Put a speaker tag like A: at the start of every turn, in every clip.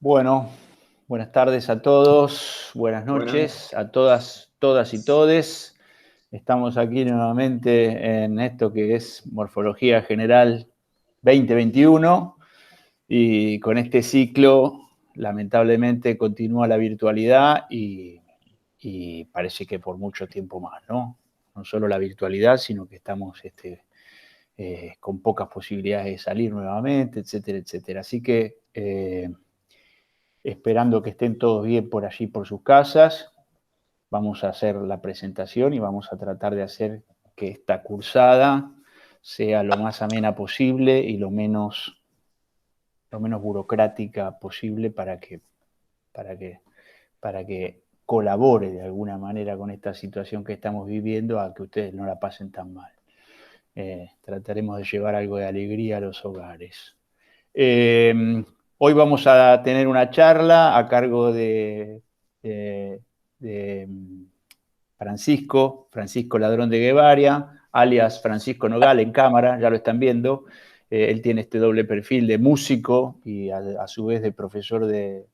A: Bueno, buenas tardes a todos, buenas noches a todas y todes. Estamos aquí nuevamente en esto que es Morfología General 2021 y con este ciclo lamentablemente continúa la virtualidad y parece que por mucho tiempo más, ¿no? No solo la virtualidad, sino que estamos con pocas posibilidades de salir nuevamente, etcétera, etcétera. Así que esperando que estén todos bien por allí, por sus casas, vamos a hacer la presentación y vamos a tratar de hacer que esta cursada sea lo más amena posible y lo menos burocrática posible para que colabore de alguna manera con esta situación que estamos viviendo a que ustedes no la pasen tan mal. Trataremos de llevar algo de alegría a los hogares. Hoy vamos a tener una charla a cargo de Francisco Ladrón de Guevara, alias Francisco Nogal en cámara, ya lo están viendo. Él tiene este doble perfil de músico y a su vez de profesor de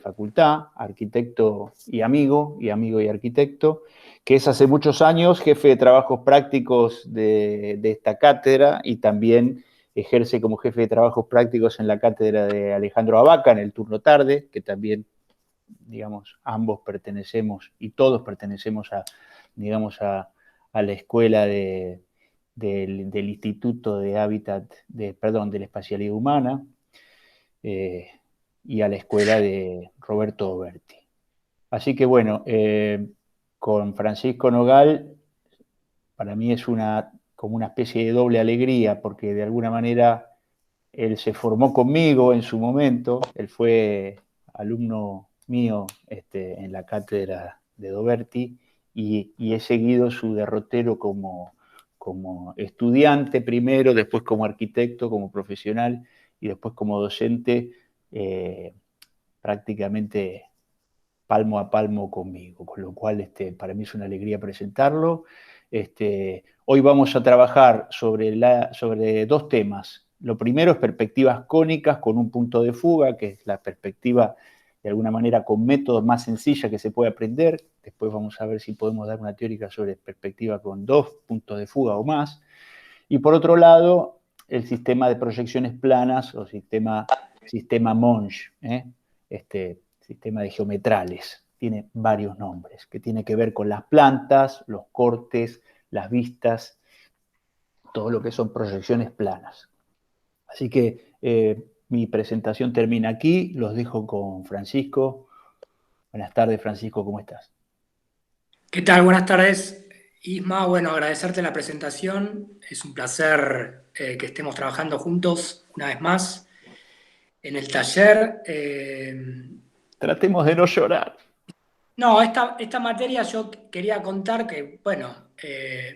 A: facultad, arquitecto y amigo y arquitecto, que es hace muchos años jefe de trabajos prácticos de esta cátedra y también ejerce como jefe de trabajos prácticos en la cátedra de Alejandro Abaca en el turno tarde, que también, digamos, ambos pertenecemos y todos pertenecemos a la escuela del Instituto de Hábitat, de la Espacialidad Humana, y a la escuela de Roberto Doberti. Así que bueno, con Francisco Nogal, para mí es como una especie de doble alegría, porque de alguna manera él se formó conmigo en su momento, él fue alumno mío en la cátedra de Doberti y he seguido su derrotero como estudiante primero, después como arquitecto, como profesional y después como docente, prácticamente palmo a palmo conmigo, con lo cual para mí es una alegría presentarlo. Hoy vamos a trabajar sobre dos temas. Lo primero es perspectivas cónicas con un punto de fuga, que es la perspectiva de alguna manera con métodos más sencilla que se puede aprender. Después vamos a ver si podemos dar una teórica sobre perspectiva con 2 puntos de fuga o más. Y por otro lado, el sistema de proyecciones planas o sistema Monge, sistema de geometrales. Tiene varios nombres, que tiene que ver con las plantas, los cortes, las vistas, todo lo que son proyecciones planas. Así que mi presentación termina aquí, los dejo con Francisco. Buenas tardes, Francisco, ¿cómo estás?
B: ¿Qué tal? Buenas tardes, Isma. Bueno, agradecerte la presentación. Es un placer que estemos trabajando juntos una vez más en el taller.
A: Tratemos de no llorar.
B: No, esta materia yo quería contar que, bueno,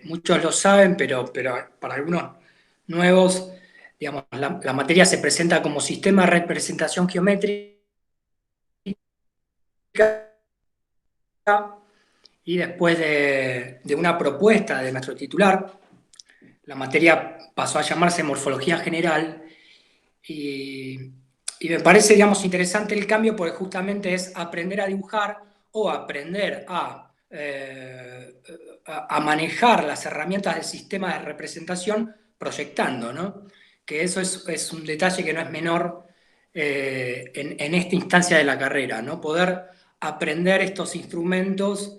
B: muchos lo saben, pero para algunos nuevos, digamos, la materia se presenta como sistema de representación geométrica y después de una propuesta de nuestro titular, la materia pasó a llamarse Morfología General y, y me parece, digamos, interesante el cambio porque justamente es aprender a dibujar o aprender a manejar las herramientas del sistema de representación proyectando, ¿no? Que eso es un detalle que no es menor en esta instancia de la carrera, ¿no? Poder aprender estos instrumentos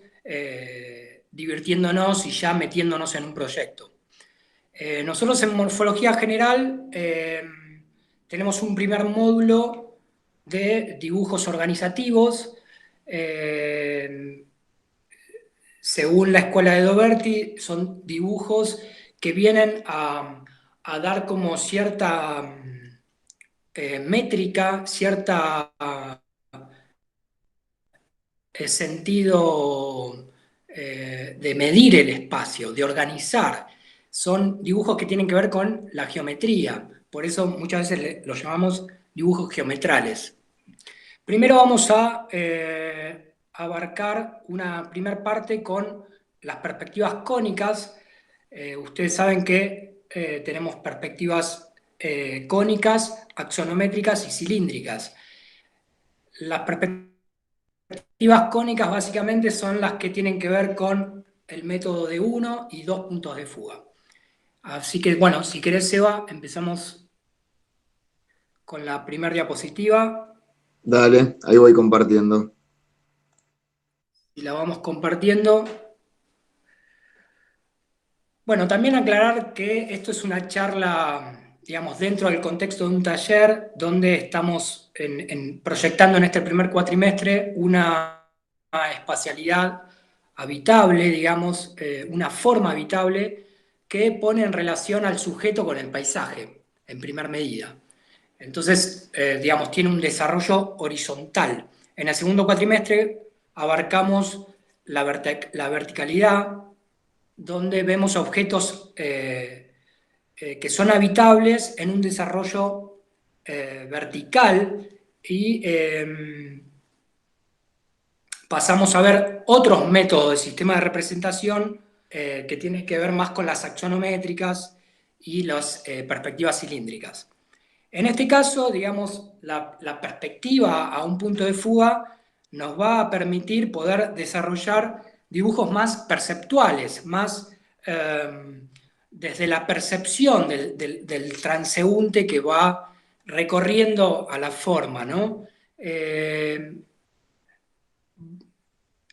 B: divirtiéndonos y ya metiéndonos en un proyecto. Nosotros en Morfología General tenemos un primer módulo de dibujos organizativos. Eh, Según la escuela de Doberti, son dibujos que vienen a dar como cierta métrica, cierta sentido de medir el espacio, de organizar. Son dibujos que tienen que ver con la geometría, por eso muchas veces los llamamos dibujos geometrales. Primero vamos a abarcar una primera parte con las perspectivas cónicas. Ustedes saben que tenemos perspectivas cónicas, axonométricas y cilíndricas. Las perspectivas cónicas básicamente son las que tienen que ver con el método de 1 y 2 puntos de fuga. Así que, bueno, si querés, Seba, empezamos con la primera diapositiva
C: Dale, ahí voy compartiendo.
B: y la vamos compartiendo. Bueno, también aclarar que esto es una charla, digamos, dentro del contexto de un taller donde estamos proyectando en este primer cuatrimestre una espacialidad habitable, digamos, una forma habitable que pone en relación al sujeto con el paisaje, en primer medida. Entonces, digamos, tiene un desarrollo horizontal. En el segundo cuatrimestre abarcamos la verticalidad, donde vemos objetos que son habitables en un desarrollo vertical y pasamos a ver otros métodos de sistema de representación que tienen que ver más con las axonométricas y las perspectivas cilíndricas. En este caso, digamos, la perspectiva a un punto de fuga nos va a permitir poder desarrollar dibujos más perceptuales, más desde la percepción del transeúnte que va recorriendo a la forma, ¿no?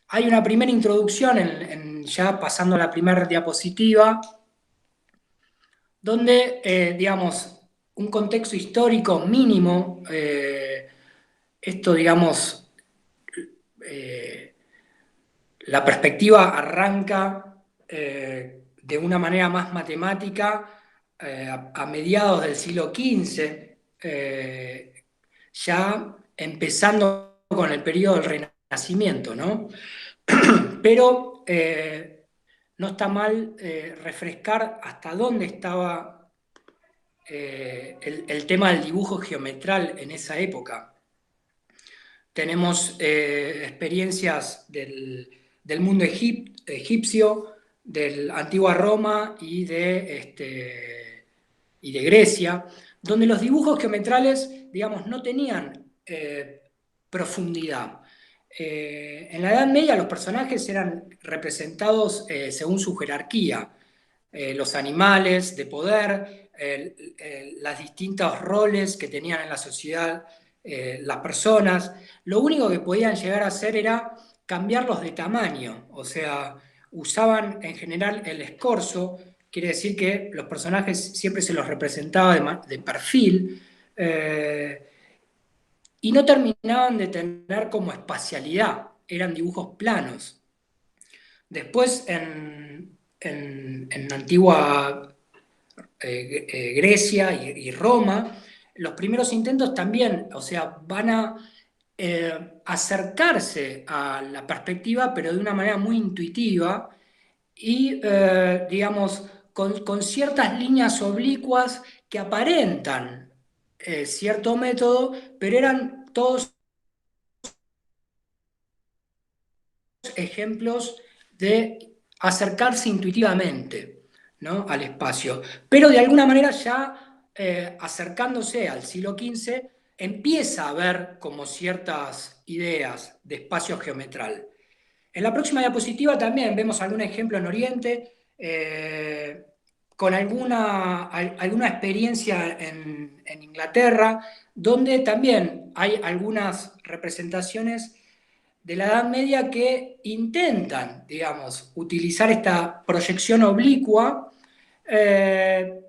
B: Hay una primera introducción, ya pasando a la primera diapositiva, donde, digamos, un contexto histórico mínimo, esto, digamos, la perspectiva arranca de una manera más matemática a mediados del siglo XV, ya empezando con el periodo del Renacimiento, ¿no? Pero no está mal refrescar hasta dónde estaba el tema del dibujo geometral en esa época. Tenemos experiencias del mundo egipcio, de la antigua Roma y de Grecia, donde los dibujos geometrales, digamos, no tenían profundidad. En la Edad Media los personajes eran representados según su jerarquía, los animales de poder, los distintos roles que tenían en la sociedad las personas. Lo único que podían llegar a hacer era cambiarlos de tamaño, o sea, usaban en general el escorzo, quiere decir que los personajes siempre se los representaba de perfil, y no terminaban de tener como espacialidad, eran dibujos planos. Después, en antigua Grecia y Roma, los primeros intentos también, o sea, van a acercarse a la perspectiva, pero de una manera muy intuitiva y, digamos, con ciertas líneas oblicuas que aparentan cierto método, pero eran todos ejemplos de acercarse intuitivamente, ¿no?, al espacio. Pero de alguna manera ya acercándose al siglo XV, empieza a haber como ciertas ideas de espacio geometral. En la próxima diapositiva también vemos algún ejemplo en Oriente, con alguna experiencia en Inglaterra, donde también hay algunas representaciones de la Edad Media que intentan, digamos, utilizar esta proyección oblicua,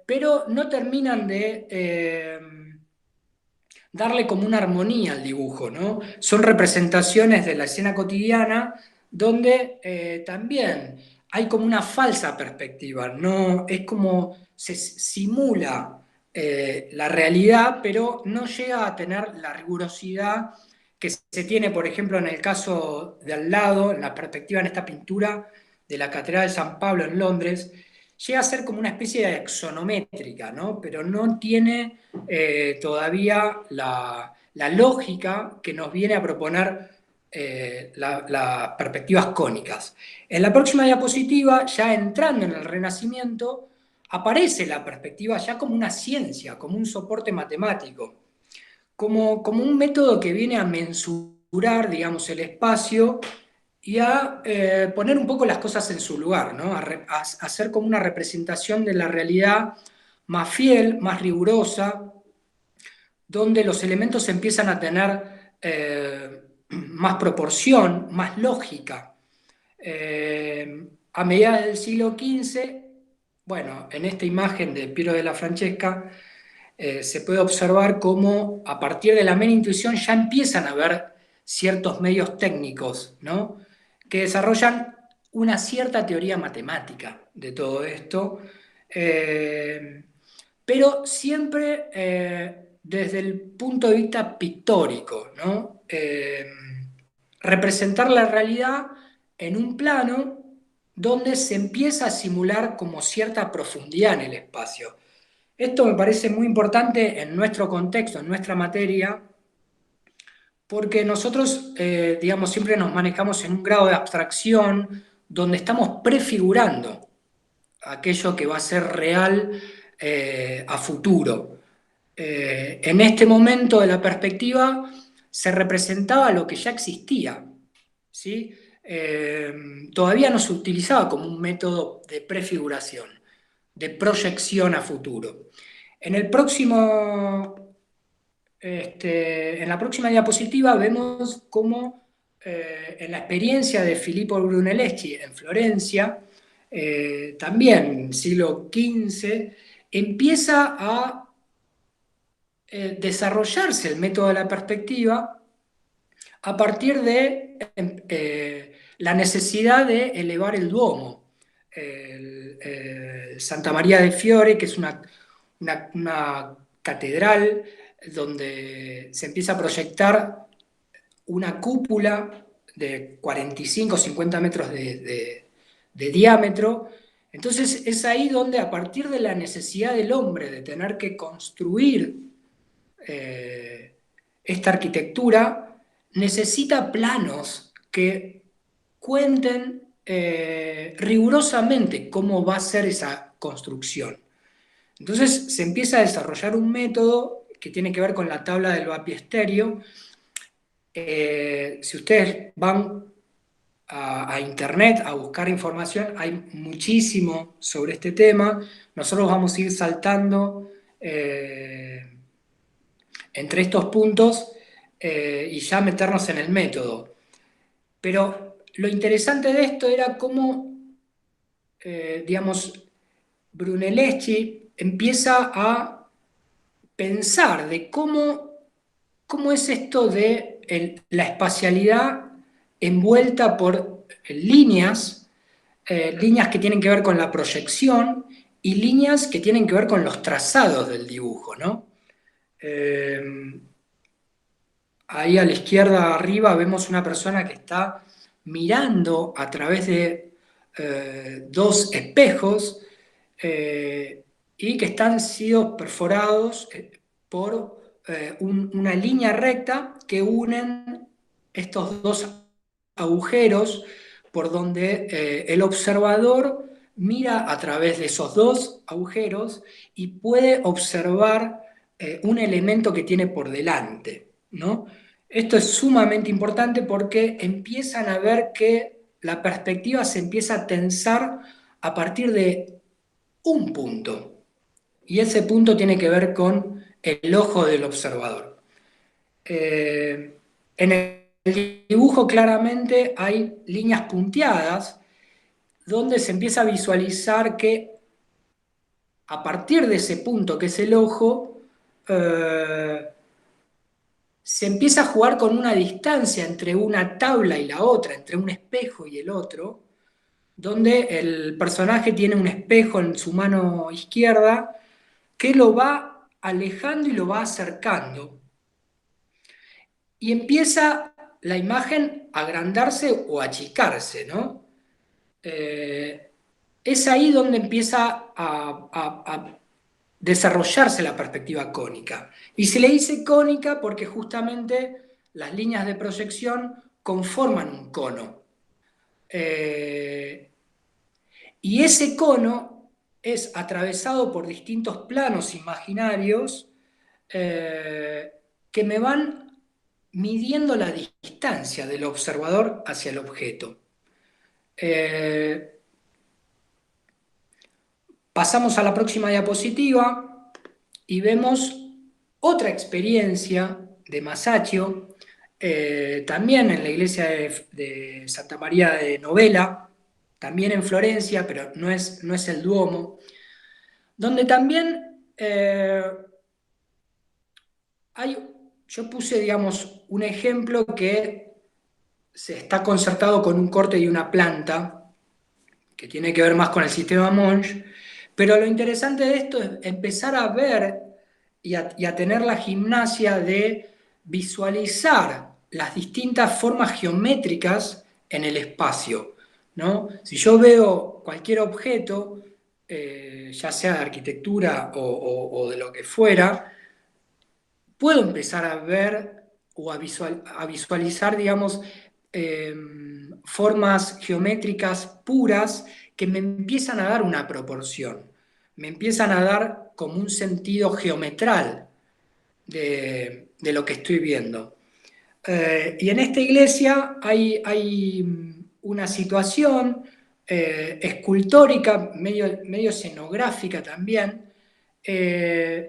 B: pero no terminan de darle como una armonía al dibujo, ¿no? Son representaciones de la escena cotidiana donde también hay como una falsa perspectiva, ¿no? Es como se simula la realidad, pero no llega a tener la rigurosidad que se tiene, por ejemplo, en el caso de al lado, en la perspectiva en esta pintura de la Catedral de San Pablo en Londres, llega a ser como una especie de axonométrica, ¿no? Pero no tiene todavía la lógica que nos viene a proponer las perspectivas cónicas. En la próxima diapositiva, ya entrando en el Renacimiento, aparece la perspectiva ya como una ciencia, como un soporte matemático, como un método que viene a mensurar, digamos, el espacio y a poner un poco las cosas en su lugar, ¿no? A hacer como una representación de la realidad más fiel, más rigurosa, donde los elementos empiezan a tener más proporción, más lógica. A mediados del siglo XV, bueno, en esta imagen de Piero della Francesca, se puede observar cómo a partir de la mera intuición ya empiezan a haber ciertos medios técnicos, ¿no? Que desarrollan una cierta teoría matemática de todo esto, pero siempre desde el punto de vista pictórico, ¿no? Representar la realidad en un plano donde se empieza a simular como cierta profundidad en el espacio. Esto me parece muy importante en nuestro contexto, en nuestra materia, porque nosotros, digamos, siempre nos manejamos en un grado de abstracción donde estamos prefigurando aquello que va a ser real a futuro. En este momento de la perspectiva se representaba lo que ya existía, ¿sí? Todavía no se utilizaba como un método de prefiguración, de proyección a futuro. En el próximo, en la próxima diapositiva vemos cómo en la experiencia de Filippo Brunelleschi en Florencia, también siglo XV, empieza a desarrollarse el método de la perspectiva a partir de la necesidad de elevar el Duomo. Santa María del Fiore, que es una catedral donde se empieza a proyectar una cúpula de 45 o 50 metros de diámetro. Entonces es ahí donde, a partir de la necesidad del hombre de tener que construir esta arquitectura, necesita planos que cuenten rigurosamente cómo va a ser esa construcción. Entonces se empieza a desarrollar un método que tiene que ver con la tabla del bapiesterio. Si ustedes van a internet a buscar información, hay muchísimo sobre este tema. Nosotros vamos a ir saltando entre estos puntos y ya meternos en el método. Pero lo interesante de esto era cómo, digamos, Brunelleschi empieza a pensar de cómo es esto de la espacialidad envuelta por líneas, líneas que tienen que ver con la proyección y líneas que tienen que ver con los trazados del dibujo, ¿no? Ahí a la izquierda arriba vemos una persona que está mirando a través de dos espejos y que están sido perforados por una línea recta que unen estos dos agujeros por donde el observador mira a través de esos dos agujeros y puede observar un elemento que tiene por delante, ¿no? Esto es sumamente importante porque empiezan a ver que la perspectiva se empieza a tensar a partir de un punto, y ese punto tiene que ver con el ojo del observador. En el dibujo claramente hay líneas punteadas donde se empieza a visualizar que a partir de ese punto que es el ojo, se empieza a jugar con una distancia entre una tabla y la otra, entre un espejo y el otro, donde el personaje tiene un espejo en su mano izquierda que lo va alejando y lo va acercando. Y empieza la imagen a agrandarse o achicarse, ¿no? Es ahí donde empieza a desarrollarse la perspectiva cónica. Y se le dice cónica porque justamente las líneas de proyección conforman un cono. Y ese cono es atravesado por distintos planos imaginarios que me van midiendo la distancia del observador hacia el objeto. Pasamos a la próxima diapositiva y vemos otra experiencia de Masaccio, también en la iglesia de Santa María de Novella, también en Florencia, pero no es el Duomo, donde también yo puse, digamos, un ejemplo que se está concertado con un corte y una planta, que tiene que ver más con el sistema Monge, pero lo interesante de esto es empezar a ver y a tener la gimnasia de visualizar las distintas formas geométricas en el espacio, ¿no? Si yo veo cualquier objeto, ya sea de arquitectura o de lo que fuera, puedo empezar a ver o a visualizar, digamos, formas geométricas puras que me empiezan a dar una proporción, me empiezan a dar como un sentido geometral de lo que estoy viendo. Y en esta iglesia hay una situación escultórica, medio escenográfica también,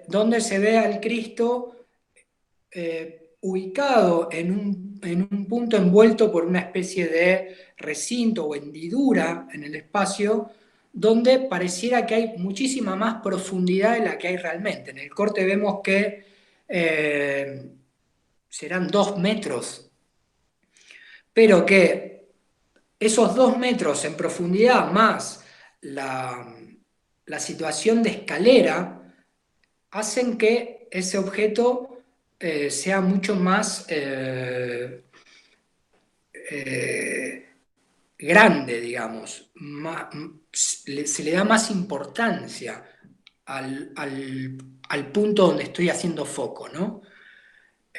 B: donde se ve al Cristo ubicado en un punto envuelto por una especie de recinto o hendidura en el espacio, donde pareciera que hay muchísima más profundidad de la que hay realmente. En el corte vemos que serán 2 metros, pero que esos 2 metros en profundidad más la situación de escalera hacen que ese objeto sea mucho más grande, digamos. Se le da más importancia al punto donde estoy haciendo foco, ¿no?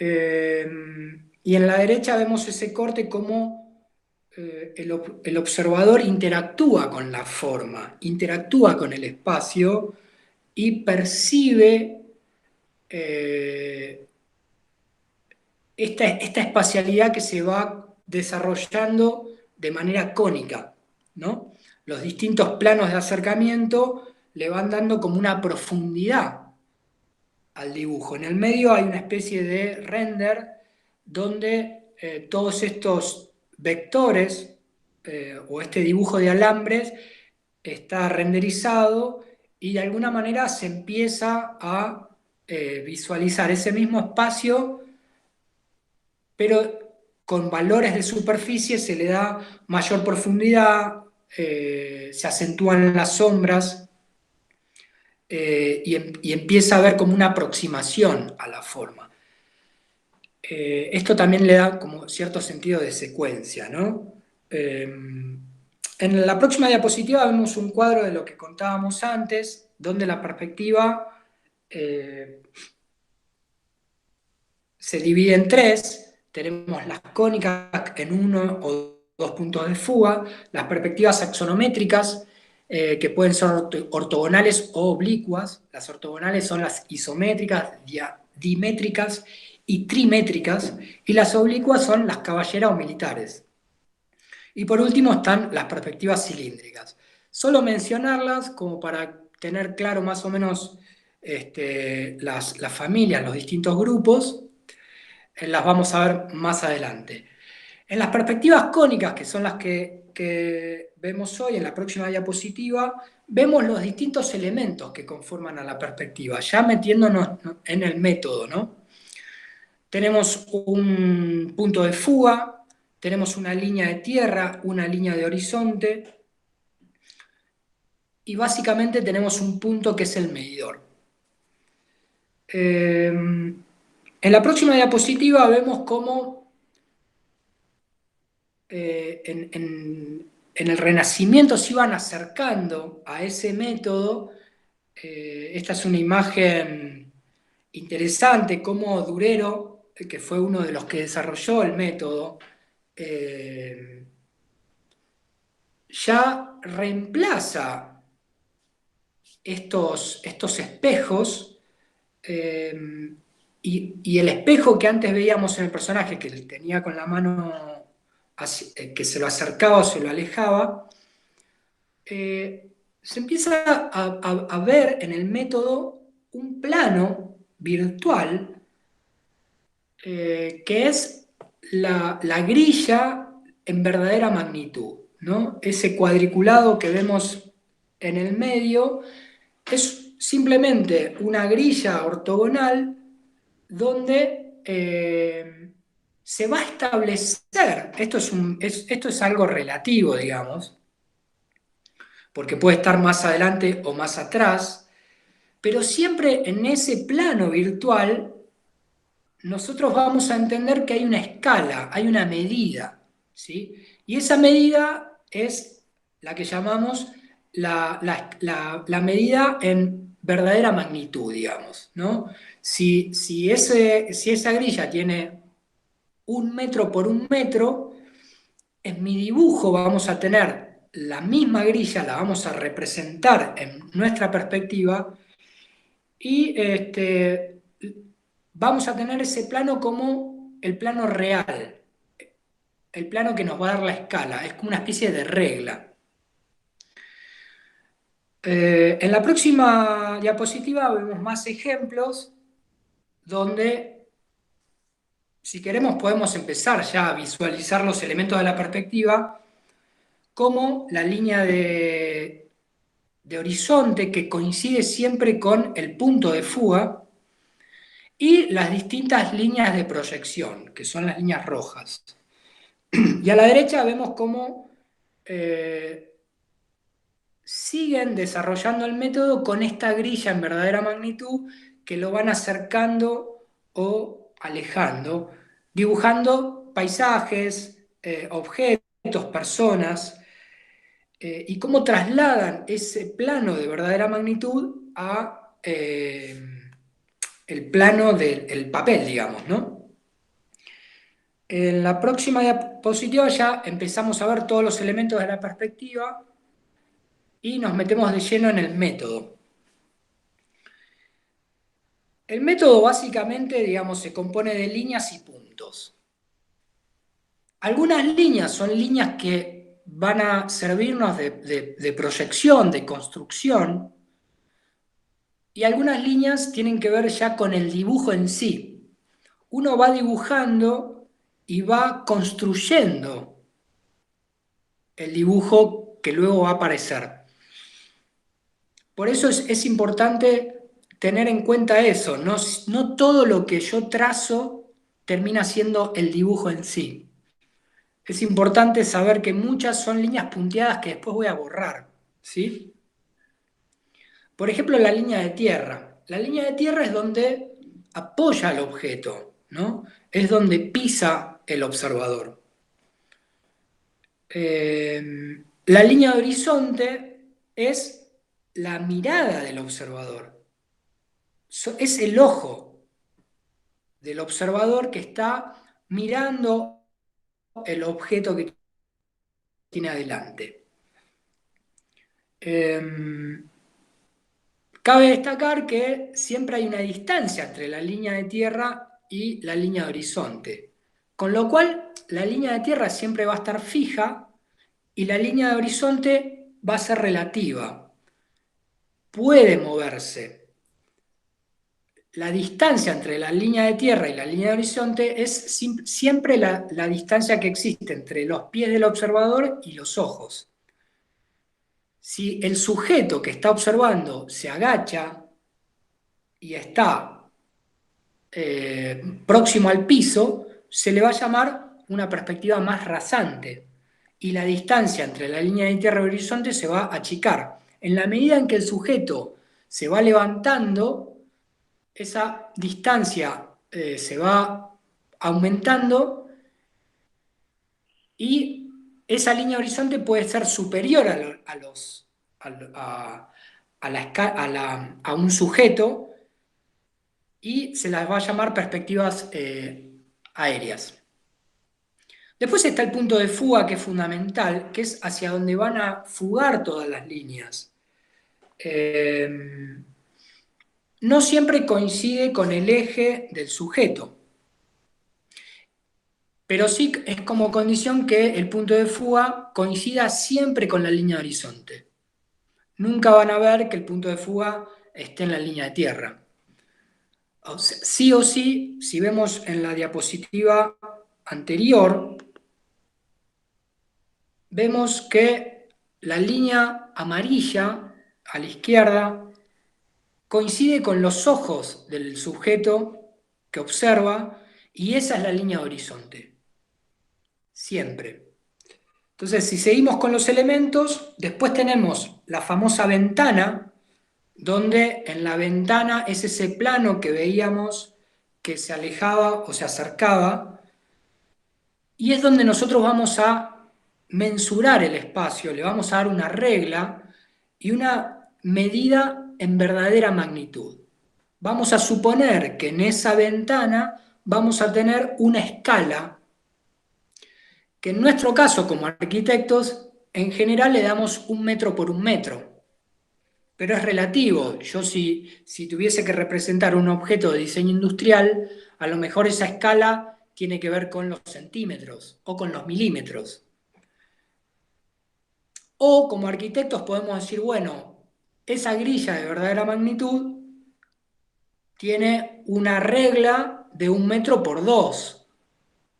B: Y en la derecha vemos ese corte como el observador interactúa con la forma, interactúa con el espacio y percibe esta espacialidad que se va desarrollando de manera cónica, ¿no? Los distintos planos de acercamiento le van dando como una profundidad al dibujo. En el medio hay una especie de render donde todos estos vectores o este dibujo de alambres está renderizado y de alguna manera se empieza a visualizar ese mismo espacio, pero con valores de superficie se le da mayor profundidad, se acentúan las sombras y empieza a haber como una aproximación a la forma. Esto también le da como cierto sentido de secuencia, ¿no? En la próxima diapositiva vemos un cuadro de lo que contábamos antes, donde la perspectiva se divide en 3. Tenemos las cónicas en 1 o 2 puntos de fuga, las perspectivas axonométricas, que pueden ser ortogonales o oblicuas. Las ortogonales son las isométricas, dimétricas y trimétricas, y las oblicuas son las caballeras o militares. Y por último están las perspectivas cilíndricas. Solo mencionarlas como para tener claro más o menos las familias, los distintos grupos, las vamos a ver más adelante. En las perspectivas cónicas, que son las que vemos hoy en la próxima diapositiva, vemos los distintos elementos que conforman a la perspectiva, ya metiéndonos en el método, ¿no? Tenemos un punto de fuga, tenemos una línea de tierra, una línea de horizonte, y básicamente tenemos un punto que es el medidor. En la próxima diapositiva vemos cómo en el Renacimiento se iban acercando a ese método. Esta es una imagen interesante, cómo Durero, que fue uno de los que desarrolló el método, ya reemplaza estos espejos, y el espejo que antes veíamos en el personaje, que tenía con la mano que se lo acercaba o se lo alejaba, se empieza a ver en el método un plano virtual, que es la grilla en verdadera magnitud, ¿no? Ese cuadriculado que vemos en el medio es simplemente una grilla ortogonal donde se va a establecer, esto es algo relativo, digamos, porque puede estar más adelante o más atrás, pero siempre en ese plano virtual nosotros vamos a entender que hay una escala, hay una medida, ¿sí? Y esa medida es la que llamamos la medida en verdadera magnitud, digamos, ¿no? Si esa grilla tiene 1 metro por 1 metro, en mi dibujo vamos a tener la misma grilla, la vamos a representar en nuestra perspectiva y vamos a tener ese plano como el plano real, el plano que nos va a dar la escala, es como una especie de regla. En la próxima diapositiva vemos más ejemplos donde, si queremos, podemos empezar ya a visualizar los elementos de la perspectiva, como la línea de horizonte que coincide siempre con el punto de fuga, y las distintas líneas de proyección, que son las líneas rojas. Y a la derecha vemos cómo siguen desarrollando el método con esta grilla en verdadera magnitud que lo van acercando o alejando, dibujando paisajes, objetos, personas, y cómo trasladan ese plano de verdadera magnitud a el plano del papel, digamos, ¿no? En la próxima diapositiva ya empezamos a ver todos los elementos de la perspectiva y nos metemos de lleno en el método. El método básicamente, digamos, se compone de líneas y puntos. Algunas líneas son líneas que van a servirnos de proyección, de construcción, y algunas líneas tienen que ver ya con el dibujo en sí. Uno va dibujando y va construyendo el dibujo que luego va a aparecer. Por eso es importante tener en cuenta eso, no todo lo que yo trazo termina siendo el dibujo en sí. Es importante saber que muchas son líneas punteadas que después voy a borrar, ¿sí? Por ejemplo, la línea de tierra. La línea de tierra es donde apoya el objeto, ¿no? Es donde pisa el observador. La línea de horizonte es la mirada del observador. Es el ojo del observador que está mirando el objeto que tiene adelante. Cabe destacar que siempre hay una distancia entre la línea de tierra y la línea de horizonte, con lo cual la línea de tierra siempre va a estar fija y la línea de horizonte va a ser relativa. Puede moverse. La distancia entre la línea de tierra y la línea de horizonte es siempre la distancia que existe entre los pies del observador y los ojos. Si el sujeto que está observando se agacha y está próximo al piso, se le va a llamar una perspectiva más rasante y la distancia entre la línea de tierra y el horizonte se va a achicar. En la medida en que el sujeto se va levantando, esa distancia se va aumentando y esa línea de horizonte puede ser superior a un sujeto y se las va a llamar perspectivas aéreas. Después está el punto de fuga, que es fundamental, que es hacia donde van a fugar todas las líneas. no siempre coincide con el eje del sujeto, pero sí es como condición que el punto de fuga coincida siempre con la línea de horizonte. Nunca van a ver que el punto de fuga esté en la línea de tierra. Sí o sí, si vemos en la diapositiva anterior, vemos que la línea amarilla a la izquierda coincide con los ojos del sujeto que observa y esa es la línea de horizonte. Siempre. Entonces, si seguimos con los elementos, después tenemos la famosa ventana, donde en la ventana es ese plano que veíamos que se alejaba o se acercaba, y es donde nosotros vamos a mensurar el espacio, le vamos a dar una regla y una medida en verdadera magnitud. Vamos a suponer que en esa ventana vamos a tener una escala que en nuestro caso como arquitectos en general le damos 1 metro por 1 metro, pero es relativo. Yo si tuviese que representar un objeto de diseño industrial, a lo mejor esa escala tiene que ver con los centímetros o con los milímetros. O como arquitectos podemos decir, bueno, esa grilla de verdadera magnitud tiene una regla de 1 metro por 2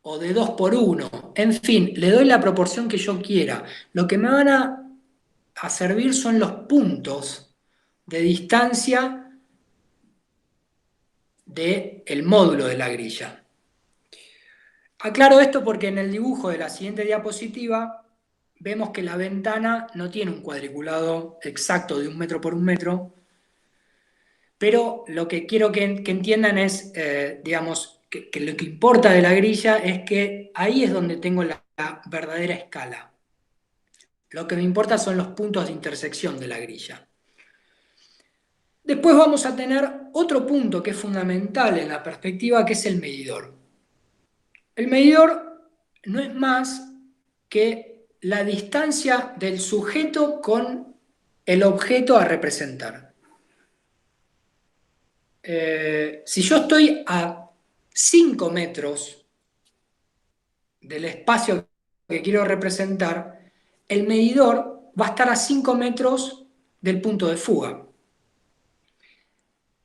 B: o de 2 por 1. En fin, le doy la proporción que yo quiera. Lo que me van a servir son los puntos de distancia del módulo de la grilla. Aclaro esto porque en el dibujo de la siguiente diapositiva vemos que la ventana no tiene un cuadriculado exacto de 1 metro por 1 metro, pero lo que quiero que entiendan es, digamos, que lo que importa de la grilla es que ahí es donde tengo la verdadera escala. Lo que me importa son los puntos de intersección de la grilla. Después vamos a tener otro punto que es fundamental en la perspectiva, que es el medidor. El medidor no es más que la distancia del sujeto con el objeto a representar. Si yo estoy a 5 metros del espacio que quiero representar, el medidor va a estar a 5 metros del punto de fuga.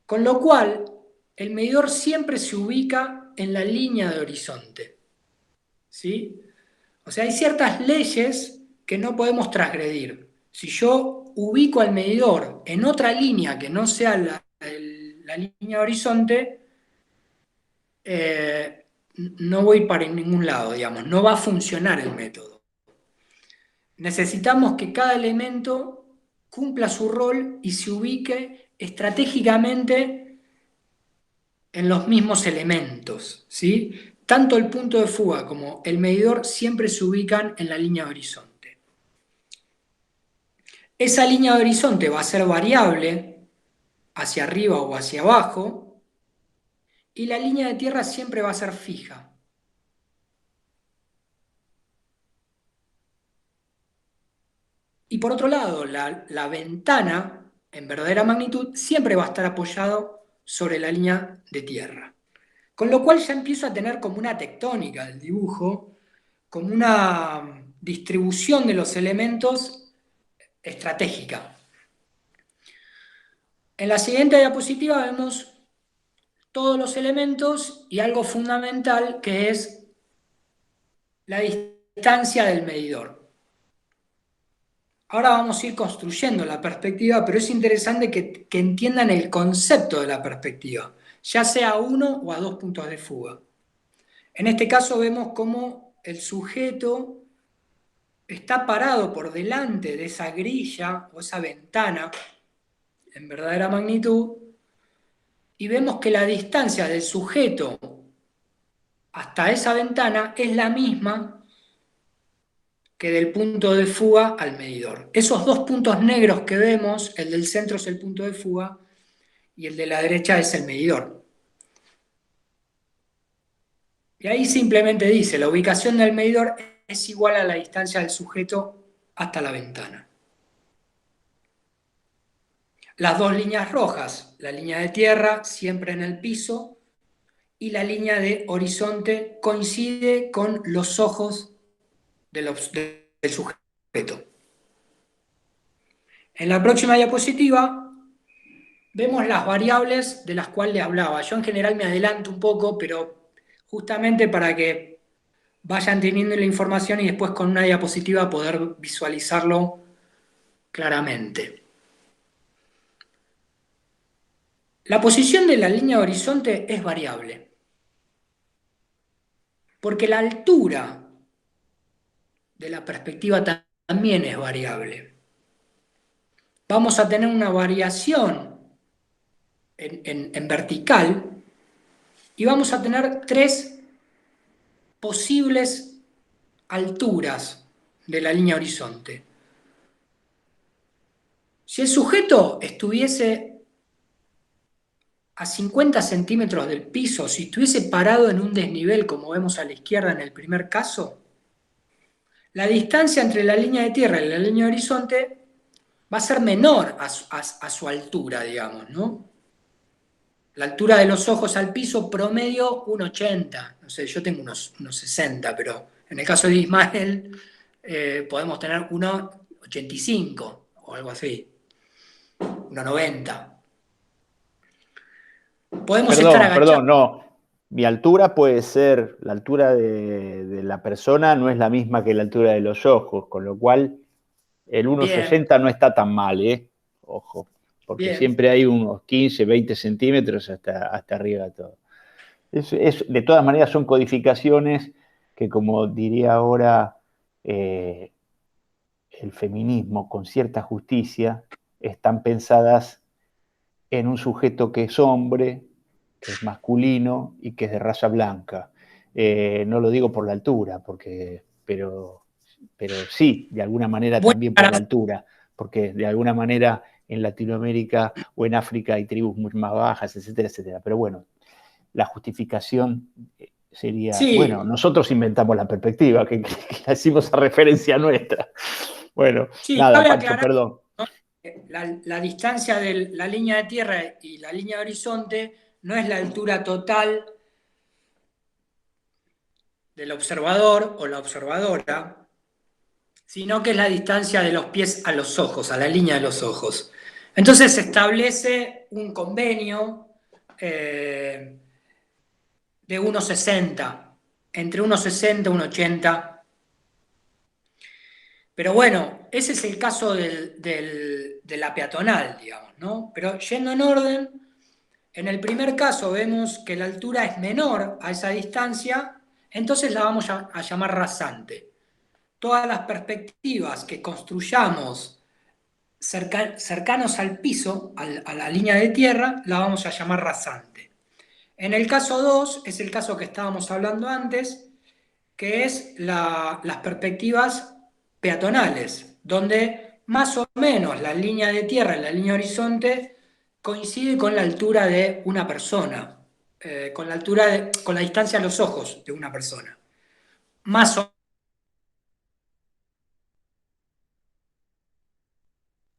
B: Con lo cual, el medidor siempre se ubica en la línea de horizonte. ¿Sí? O sea, hay ciertas leyes que no podemos transgredir. Si yo ubico al medidor en otra línea que no sea la línea de horizonte, no voy para ningún lado, digamos, no va a funcionar el método. Necesitamos que cada elemento cumpla su rol y se ubique estratégicamente en los mismos elementos, ¿sí? Tanto el punto de fuga como el medidor siempre se ubican en la línea de horizonte. Esa línea de horizonte va a ser variable hacia arriba o hacia abajo y la línea de tierra siempre va a ser fija. Y por otro lado, la ventana en verdadera magnitud siempre va a estar apoyado sobre la línea de tierra. Con lo cual ya empiezo a tener como una tectónica del dibujo, como una distribución de los elementos estratégica. En la siguiente diapositiva vemos todos los elementos y algo fundamental que es la distancia del medidor. Ahora vamos a ir construyendo la perspectiva, pero es interesante que entiendan el concepto de la perspectiva, ya sea a 1 o a 2 puntos de fuga. En este caso vemos cómo el sujeto está parado por delante de esa grilla o esa ventana en verdadera magnitud y vemos que la distancia del sujeto hasta esa ventana es la misma que del punto de fuga al medidor. Esos dos puntos negros que vemos, el del centro es el punto de fuga y el de la derecha es el medidor. Y ahí simplemente dice, la ubicación del medidor es igual a la distancia del sujeto hasta la ventana. Las dos líneas rojas, la línea de tierra siempre en el piso y la línea de horizonte coincide con los ojos del sujeto. En la próxima diapositiva vemos las variables de las cuales hablaba. Yo en general me adelanto un poco, pero justamente para que vayan teniendo la información y después con una diapositiva poder visualizarlo claramente. La posición de la línea de horizonte es variable, porque la altura de la perspectiva también es variable. Vamos a tener una variación en vertical y vamos a tener tres posibles alturas de la línea horizonte. Si el sujeto estuviese a 50 centímetros del piso, si estuviese parado en un desnivel como vemos a la izquierda en el primer caso, la distancia entre la línea de tierra y la línea de horizonte va a ser menor a su altura, digamos, ¿no? La altura de los ojos al piso promedio 1,80. No sé, yo tengo unos 60, pero en el caso de Ismael podemos tener 1,85 o algo así, 1,90. Podemos estar agachados.
A: Perdón, no. Mi altura puede ser, la altura de la persona no es la misma que la altura de los ojos, con lo cual el
B: Bien,
A: 1,60 no está tan mal, ¿eh? Ojo, porque
B: bien.
A: siempre hay unos 15, 20 centímetros hasta arriba de todo. De todas maneras son codificaciones que, como diría ahora el feminismo con cierta justicia, están pensadas en un sujeto que es hombre, que es masculino y que es de raza blanca. No lo digo por la altura, pero sí, de alguna manera
B: Bueno,
A: también por la altura, porque de alguna manera en Latinoamérica o en África hay tribus mucho más bajas, etcétera, etcétera. Pero bueno, la justificación sería,
B: sí,
A: bueno, nosotros inventamos la perspectiva, que la hicimos a referencia nuestra. Bueno,
B: sí,
A: nada,
B: cabe
A: Pancho,
B: aclarar,
A: perdón.
B: ¿no? La distancia de la línea de tierra y la línea de horizonte no es la altura total del observador o la observadora, sino que es la distancia de los pies a los ojos, a la línea de los ojos. Entonces se establece un convenio de 1,60, entre 1,60 y 1,80. Pero bueno, ese es el caso de la peatonal, digamos, ¿no? Pero yendo en orden, en el primer caso vemos que la altura es menor a esa distancia, entonces la vamos a llamar rasante. Todas las perspectivas que construyamos cercanos al piso, a la línea de tierra, la vamos a llamar rasante. En el caso 2 es el caso que estábamos hablando antes, que es las perspectivas peatonales, donde más o menos la línea de tierra y la línea horizonte coincide con la altura de una persona, con la distancia a los ojos de una persona. Más o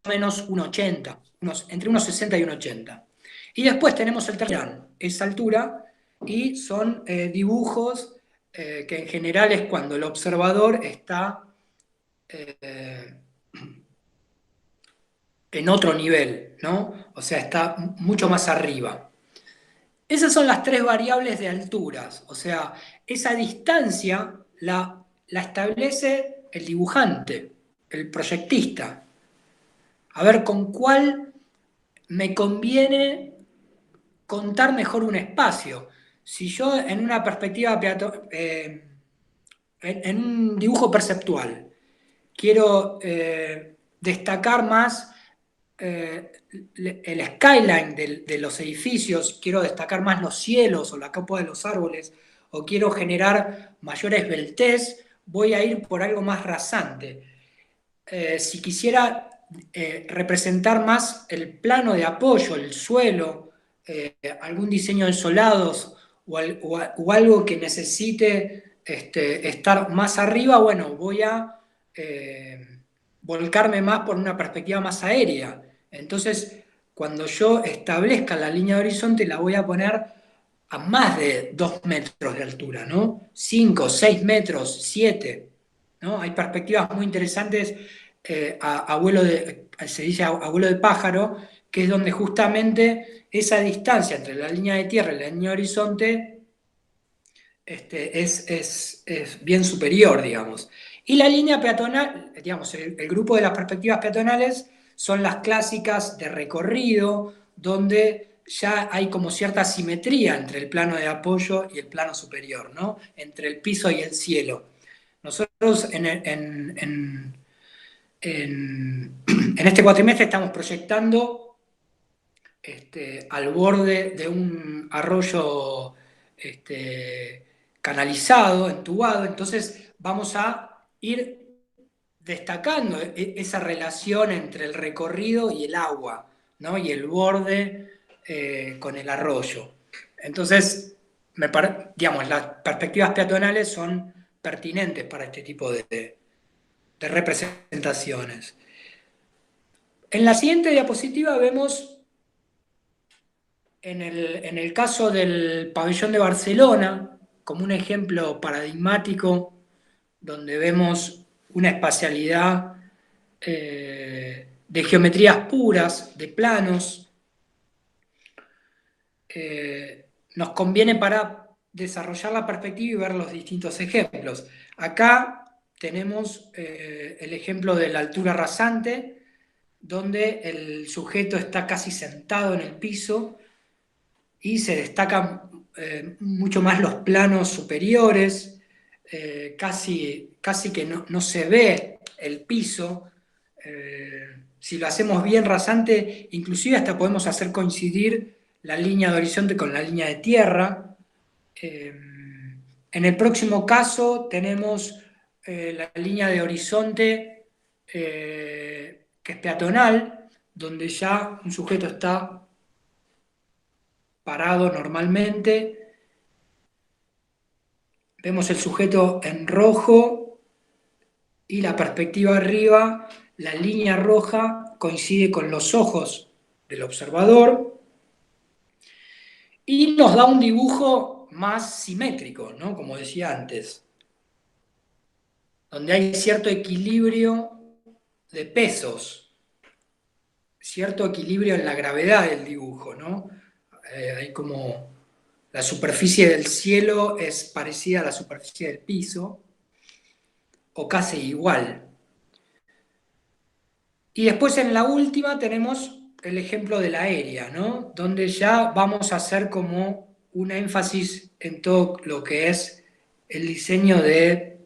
B: menos 1,80, entre 1,60 y 1,80. Y después tenemos el tercer esa altura, y son dibujos que en general es cuando el observador está en otro nivel, ¿no? O sea, está mucho más arriba. Esas son las tres variables de alturas, o sea, esa distancia la establece el dibujante, el proyectista. A ver con cuál me conviene contar mejor un espacio. Si yo en una perspectiva, en un dibujo perceptual, quiero destacar más el skyline de los edificios, quiero destacar más los cielos o la capa de los árboles, o quiero generar mayor esbeltez, voy a ir por algo más rasante. Si quisiera representar más el plano de apoyo, el suelo, algún diseño de solados o algo que necesite estar más arriba, bueno, voy a volcarme más por una perspectiva más aérea. Entonces, cuando yo establezca la línea de horizonte, la voy a poner a más de 2 metros de altura, ¿no? 5, 6 metros, 7, ¿no? Hay perspectivas muy interesantes se dice a vuelo de pájaro, que es donde justamente esa distancia entre la línea de tierra y la línea de horizonte es bien superior, digamos. Y la línea peatonal, digamos, el grupo de las perspectivas peatonales son las clásicas de recorrido, donde ya hay como cierta simetría entre el plano de apoyo y el plano superior, ¿no? Entre el piso y el cielo. Nosotros en este cuatrimestre estamos proyectando al borde de un arroyo canalizado, entubado, entonces vamos a ir destacando esa relación entre el recorrido y el agua, ¿no? Y el borde con el arroyo. Entonces, digamos, las perspectivas peatonales son pertinentes para este tipo de representaciones. En la siguiente diapositiva vemos, en el caso del pabellón de Barcelona, como un ejemplo paradigmático, donde vemos una espacialidad de geometrías puras, de planos, nos conviene para desarrollar la perspectiva y ver los distintos ejemplos. Acá tenemos el ejemplo de la altura rasante, donde el sujeto está casi sentado en el piso y se destacan mucho más los planos superiores, casi que no se ve el piso. Si lo hacemos bien rasante, inclusive hasta podemos hacer coincidir la línea de horizonte con la línea de tierra. En el próximo caso tenemos la línea de horizonte que es peatonal, donde ya un sujeto está parado normalmente. Vemos el sujeto en rojo y la perspectiva arriba, la línea roja coincide con los ojos del observador y nos da un dibujo más simétrico, ¿no? Como decía antes, donde hay cierto equilibrio de pesos, cierto equilibrio en la gravedad del dibujo, ¿no? Hay como la superficie del cielo es parecida a la superficie del piso, o casi igual. Y después en la última tenemos el ejemplo de la aérea, ¿no? Donde ya vamos a hacer como un énfasis en todo lo que es el diseño de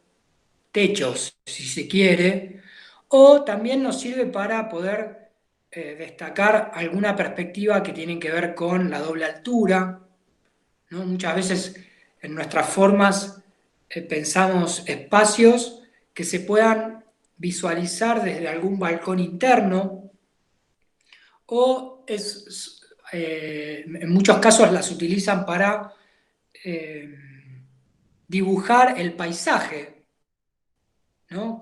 B: techos, si se quiere, o también nos sirve para poder destacar alguna perspectiva que tiene que ver con la doble altura, ¿no? Muchas veces en nuestras formas pensamos espacios que se puedan visualizar desde algún balcón interno o en muchos casos las utilizan para dibujar el paisaje, ¿no?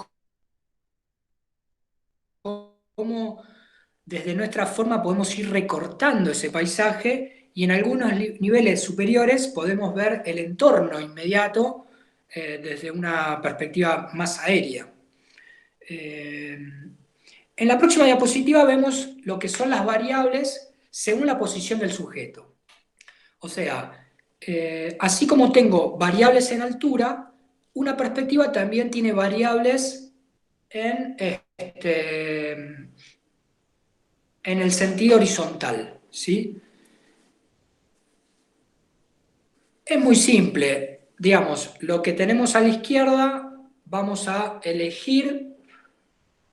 B: Cómo desde nuestra forma podemos ir recortando ese paisaje y en algunos niveles superiores podemos ver el entorno inmediato desde una perspectiva más aérea. En la próxima diapositiva vemos lo que son las variables según la posición del sujeto. O sea, así como tengo variables en altura, una perspectiva también tiene variables en el sentido horizontal, ¿sí? Es muy simple, digamos, lo que tenemos a la izquierda, vamos a elegir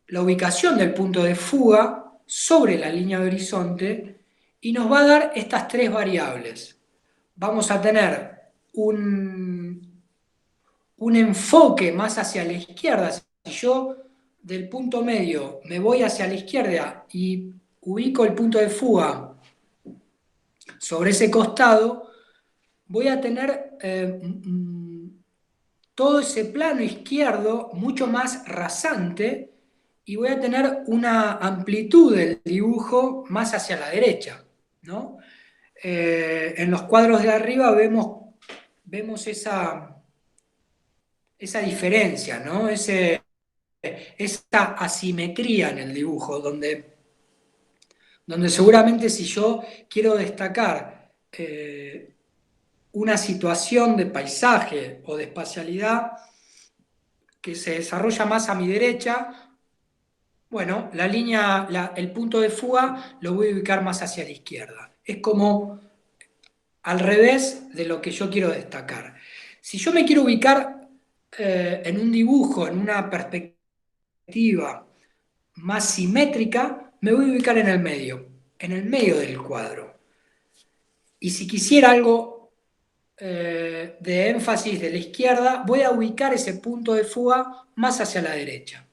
B: la ubicación del punto de fuga sobre la línea de horizonte y nos va a dar estas tres variables. Vamos a tener un enfoque más hacia la izquierda. Si yo del punto medio me voy hacia la izquierda y ubico el punto de fuga sobre ese costado, voy a tener todo ese plano izquierdo mucho más rasante y voy a tener una amplitud del dibujo más hacia la derecha, ¿no? En los cuadros de arriba vemos esa diferencia, ¿no? Esa asimetría en el dibujo, donde seguramente si yo quiero destacar una situación de paisaje o de espacialidad que se desarrolla más a mi derecha, bueno, el punto de fuga lo voy a ubicar más hacia la izquierda. Es como al revés de lo que yo quiero destacar. Si yo me quiero ubicar en un dibujo, en una perspectiva más simétrica, me voy a ubicar en el medio del cuadro. Y si quisiera algo de énfasis de la izquierda, voy a ubicar ese punto de fuga más hacia la derecha.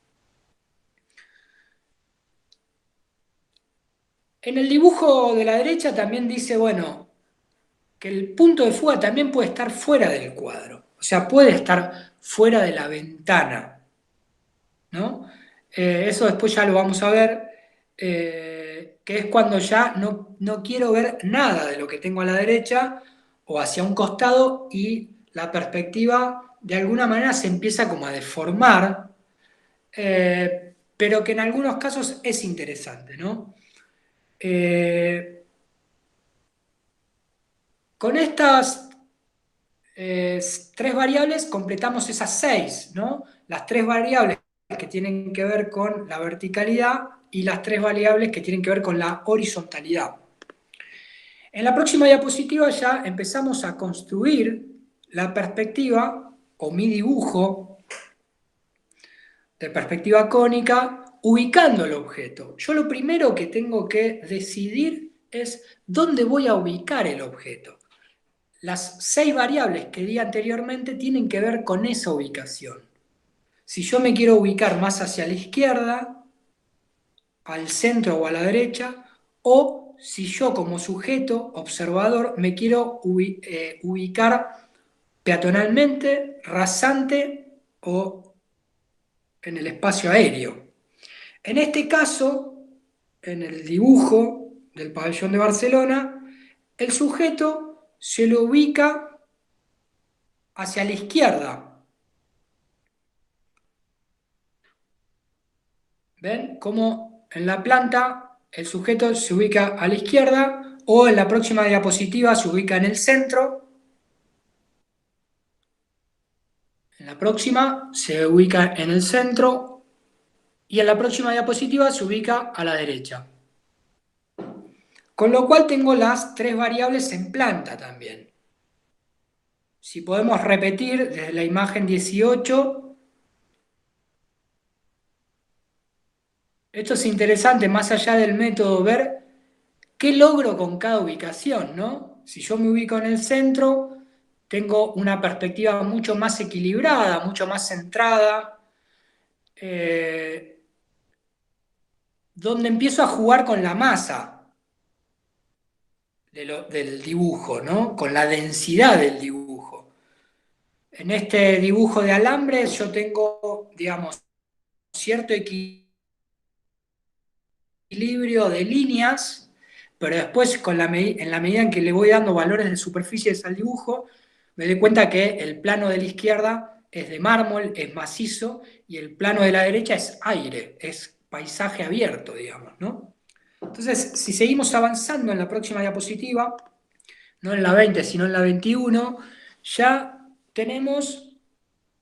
B: En el dibujo de la derecha también dice, bueno, que el punto de fuga también puede estar fuera del cuadro, o sea, puede estar fuera de la ventana, ¿no? Eso después ya lo vamos a ver, que es cuando ya no quiero ver nada de lo que tengo a la derecha o hacia un costado y la perspectiva de alguna manera se empieza como a deformar, pero que en algunos casos es interesante, ¿no? Con estas tres variables completamos esas seis, ¿no? Las tres variables que tienen que ver con la verticalidad y las tres variables que tienen que ver con la horizontalidad. En la próxima diapositiva ya empezamos a construir la perspectiva o mi dibujo de perspectiva cónica ubicando el objeto. Yo lo primero que tengo que decidir es dónde voy a ubicar el objeto. Las seis variables que di anteriormente tienen que ver con esa ubicación. Si yo me quiero ubicar más hacia la izquierda, al centro o a la derecha, o si yo como sujeto, observador, me quiero ubicar peatonalmente, rasante o en el espacio aéreo. En este caso, en el dibujo del pabellón de Barcelona, el sujeto se lo ubica hacia la izquierda. ¿Ven? Como en la planta el sujeto se ubica a la izquierda o en la próxima diapositiva se ubica en el centro. En la próxima se ubica en el centro y en la próxima diapositiva se ubica a la derecha. Con lo cual tengo las tres variables en planta también. Si podemos repetir desde la imagen 18, esto es interesante, más allá del método, ver qué logro con cada ubicación, ¿no? Si yo me ubico en el centro, tengo una perspectiva mucho más equilibrada, mucho más centrada, donde empiezo a jugar con la masa del dibujo, ¿no? Con la densidad del dibujo. En este dibujo de alambres yo tengo, digamos, cierto equilibrio de líneas, pero después en la medida en que le voy dando valores de superficies al dibujo, me doy cuenta que el plano de la izquierda es de mármol, es macizo, y el plano de la derecha es aire, es paisaje abierto, digamos, ¿no? Entonces, si seguimos avanzando en la próxima diapositiva, no en la 20, sino en la 21, ya tenemos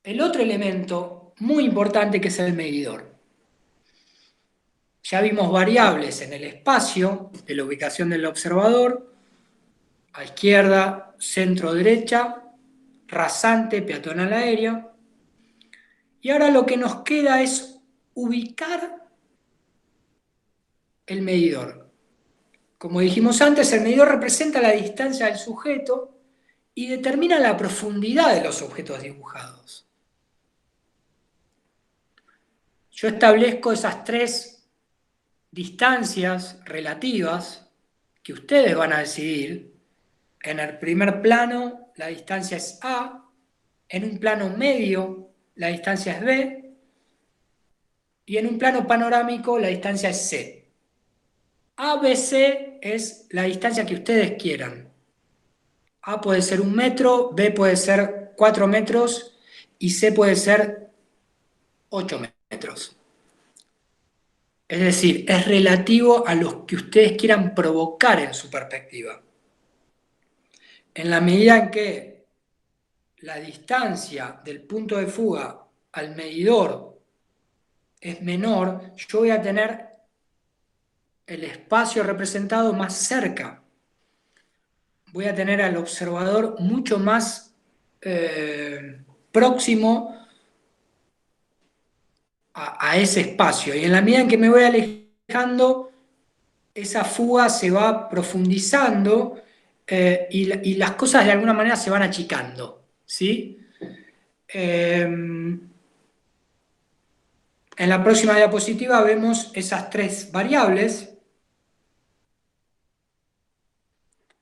B: el otro elemento muy importante que es el medidor. Ya vimos variables en el espacio de la ubicación del observador, a izquierda, centro, derecha, rasante, peatonal aéreo. Y ahora lo que nos queda es ubicar el medidor. Como dijimos antes, el medidor representa la distancia del sujeto y determina la profundidad de los objetos dibujados. Yo establezco esas tres distancias relativas que ustedes van a decidir. En el primer plano la distancia es A, en un plano medio la distancia es B, y en un plano panorámico la distancia es C. ABC es la distancia que ustedes quieran. A puede ser 1 metro, B puede ser 4 metros y C puede ser 8 metros. Es decir, es relativo a los que ustedes quieran provocar en su perspectiva. En la medida en que la distancia del punto de fuga al medidor es menor, yo voy a tener el espacio representado más cerca. Voy a tener al observador mucho más próximo a ese espacio. Y en la medida en que me voy alejando, esa fuga se va profundizando y las cosas de alguna manera se van achicando, ¿sí? En la próxima diapositiva vemos esas 3 variables,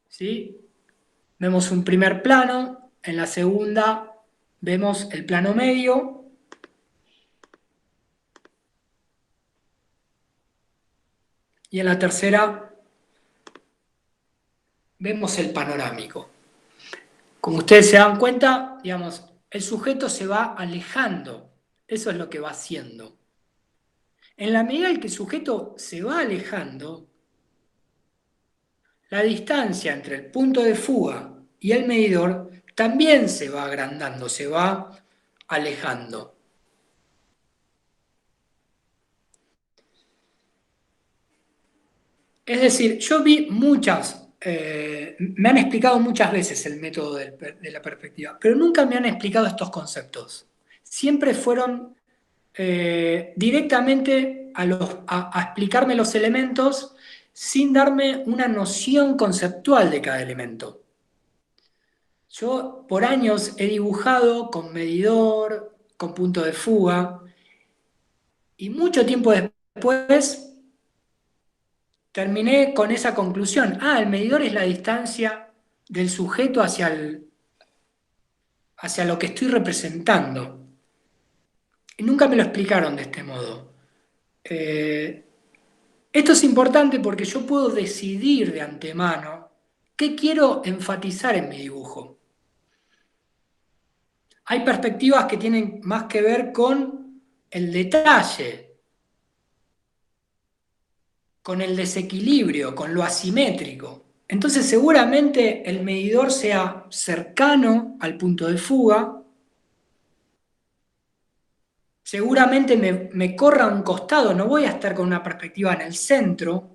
B: ¿sí? Vemos un primer plano, en la segunda vemos el plano medio, y en la tercera vemos el panorámico. Como ustedes se dan cuenta, digamos, el sujeto se va alejando, eso es lo que va haciendo. En la medida en que el sujeto se va alejando, la distancia entre el punto de fuga y el medidor también se va agrandando, se va alejando. Es decir, yo vi me han explicado muchas veces el método de la perspectiva, pero nunca me han explicado estos conceptos. Siempre fueron directamente a explicarme los elementos sin darme una noción conceptual de cada elemento. Yo por años he dibujado con medidor, con punto de fuga, y mucho tiempo después terminé con esa conclusión. Ah, el medidor es la distancia del sujeto hacia lo que estoy representando. Y nunca me lo explicaron de este modo. Esto es importante porque yo puedo decidir de antemano qué quiero enfatizar en mi dibujo. Hay perspectivas que tienen más que ver con el detalle, con el desequilibrio, con lo asimétrico. Entonces seguramente el medidor sea cercano al punto de fuga, seguramente me corra a un costado, no voy a estar con una perspectiva en el centro,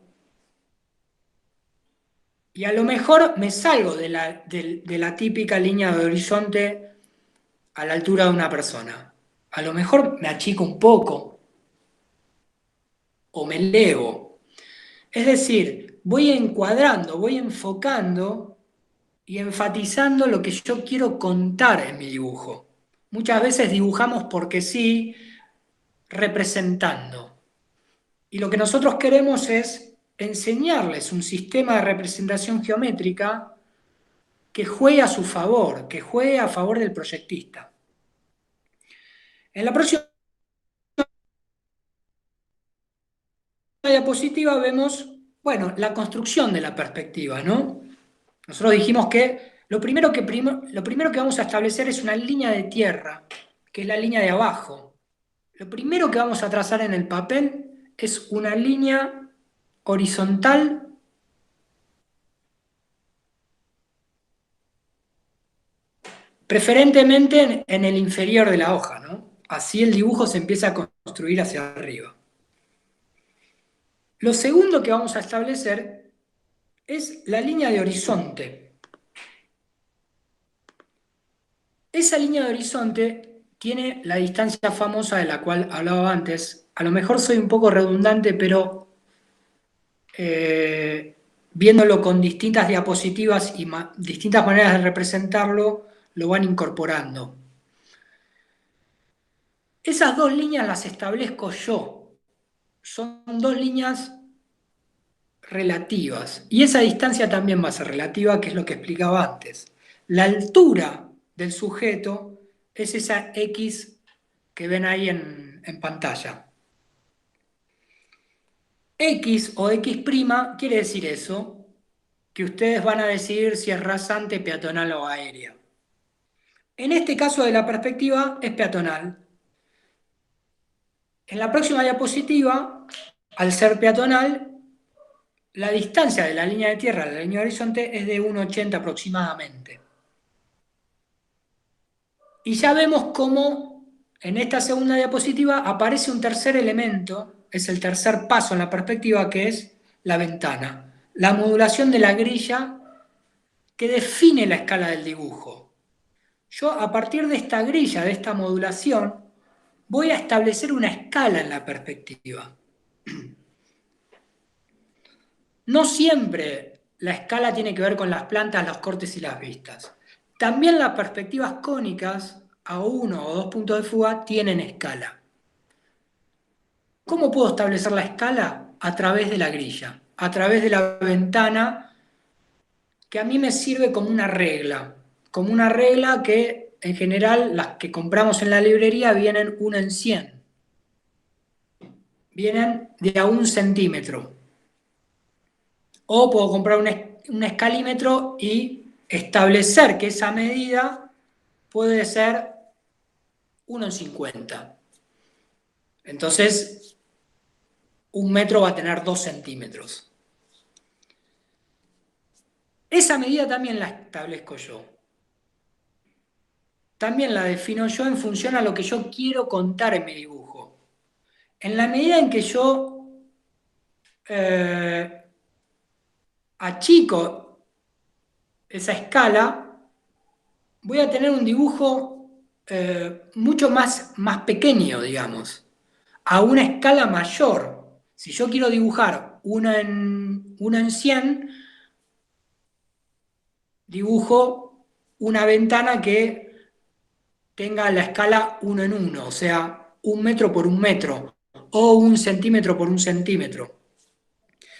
B: y a lo mejor me salgo de la típica línea de horizonte a la altura de una persona. A lo mejor me achico un poco o me elevo. Es decir, voy encuadrando, voy enfocando y enfatizando lo que yo quiero contar en mi dibujo. Muchas veces dibujamos porque sí, representando. Y lo que nosotros queremos es enseñarles un sistema de representación geométrica que juegue a su favor, que juegue a favor del proyectista. En la próxima diapositiva vemos, bueno, la construcción de la perspectiva, ¿no? Nosotros dijimos que lo primero que vamos a establecer es una línea de tierra, que es la línea de abajo. Lo primero que vamos a trazar en el papel es una línea horizontal preferentemente en el inferior de la hoja, ¿no? Así el dibujo se empieza a construir hacia arriba. Lo segundo que vamos a establecer es la línea de horizonte. Esa línea de horizonte tiene la distancia famosa de la cual hablaba antes. A lo mejor soy un poco redundante, pero viéndolo con distintas diapositivas y distintas maneras de representarlo, lo van incorporando. Esas 2 líneas las establezco yo. Son 2 líneas relativas. Y esa distancia también va a ser relativa, que es lo que explicaba antes. La altura del sujeto es esa X que ven ahí en pantalla. X o X' quiere decir eso, que ustedes van a decidir si es rasante, peatonal o aérea. En este caso de la perspectiva es peatonal. En la próxima diapositiva, al ser peatonal, la distancia de la línea de tierra a la línea de horizonte es de 1,80 aproximadamente. Y ya vemos cómo en esta segunda diapositiva aparece un tercer elemento, es el tercer paso en la perspectiva, que es la ventana, la modulación de la grilla que define la escala del dibujo. Yo, a partir de esta grilla, de esta modulación, voy a establecer una escala en la perspectiva. No siempre la escala tiene que ver con las plantas, los cortes y las vistas. También las perspectivas cónicas a 1 o 2 puntos de fuga tienen escala. ¿Cómo puedo establecer la escala? A través de la grilla, a través de la ventana, que a mí me sirve como una regla que en general las que compramos en la librería vienen 1 en 100. Vienen de a 1 centímetro. O puedo comprar un escalímetro y establecer que esa medida puede ser 1 en 50. Entonces, 1 metro va a tener 2 centímetros. Esa medida también la establezco yo. También la defino yo en función a lo que yo quiero contar en mi dibujo. En la medida en que yo achico esa escala, voy a tener un dibujo mucho más pequeño, digamos, a una escala mayor. Si yo quiero dibujar 1 en 100, dibujo una ventana que tenga la escala 1 en 1, o sea, 1 metro por 1 metro, o 1 centímetro por 1 centímetro.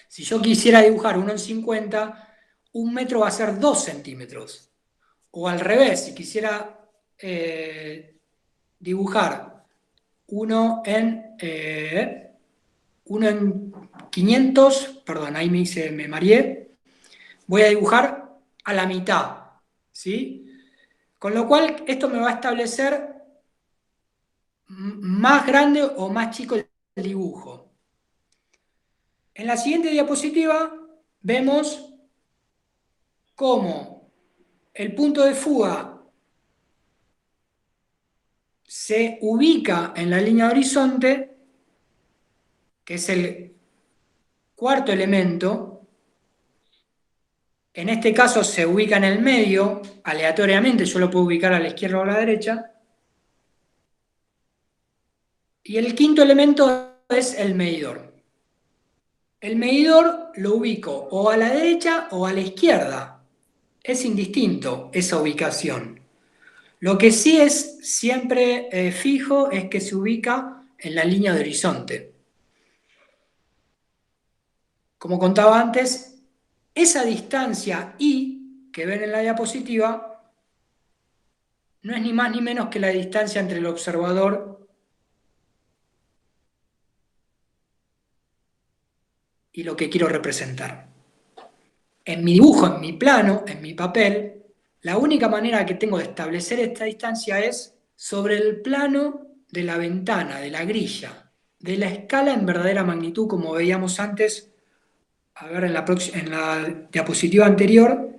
B: Si yo quisiera dibujar 1 en 50, 1 metro va a ser 2 centímetros. O al revés, si quisiera dibujar 1 en 500, perdón, ahí me mareé, voy a dibujar a la mitad, ¿sí? Con lo cual, esto me va a establecer más grande o más chico el dibujo. En la siguiente diapositiva vemos cómo el punto de fuga se ubica en la línea de horizonte, que es el cuarto elemento. En este caso se ubica en el medio, aleatoriamente, yo lo puedo ubicar a la izquierda o a la derecha. Y el quinto elemento es el medidor. El medidor lo ubico o a la derecha o a la izquierda. Es indistinto esa ubicación. Lo que sí es siempre fijo es que se ubica en la línea de horizonte. Como contaba antes, esa distancia I que ven en la diapositiva no es ni más ni menos que la distancia entre el observador y lo que quiero representar. En mi dibujo, en mi plano, en mi papel, la única manera que tengo de establecer esta distancia es sobre el plano de la ventana, de la grilla, de la escala en verdadera magnitud, como veíamos antes. A ver, en la diapositiva anterior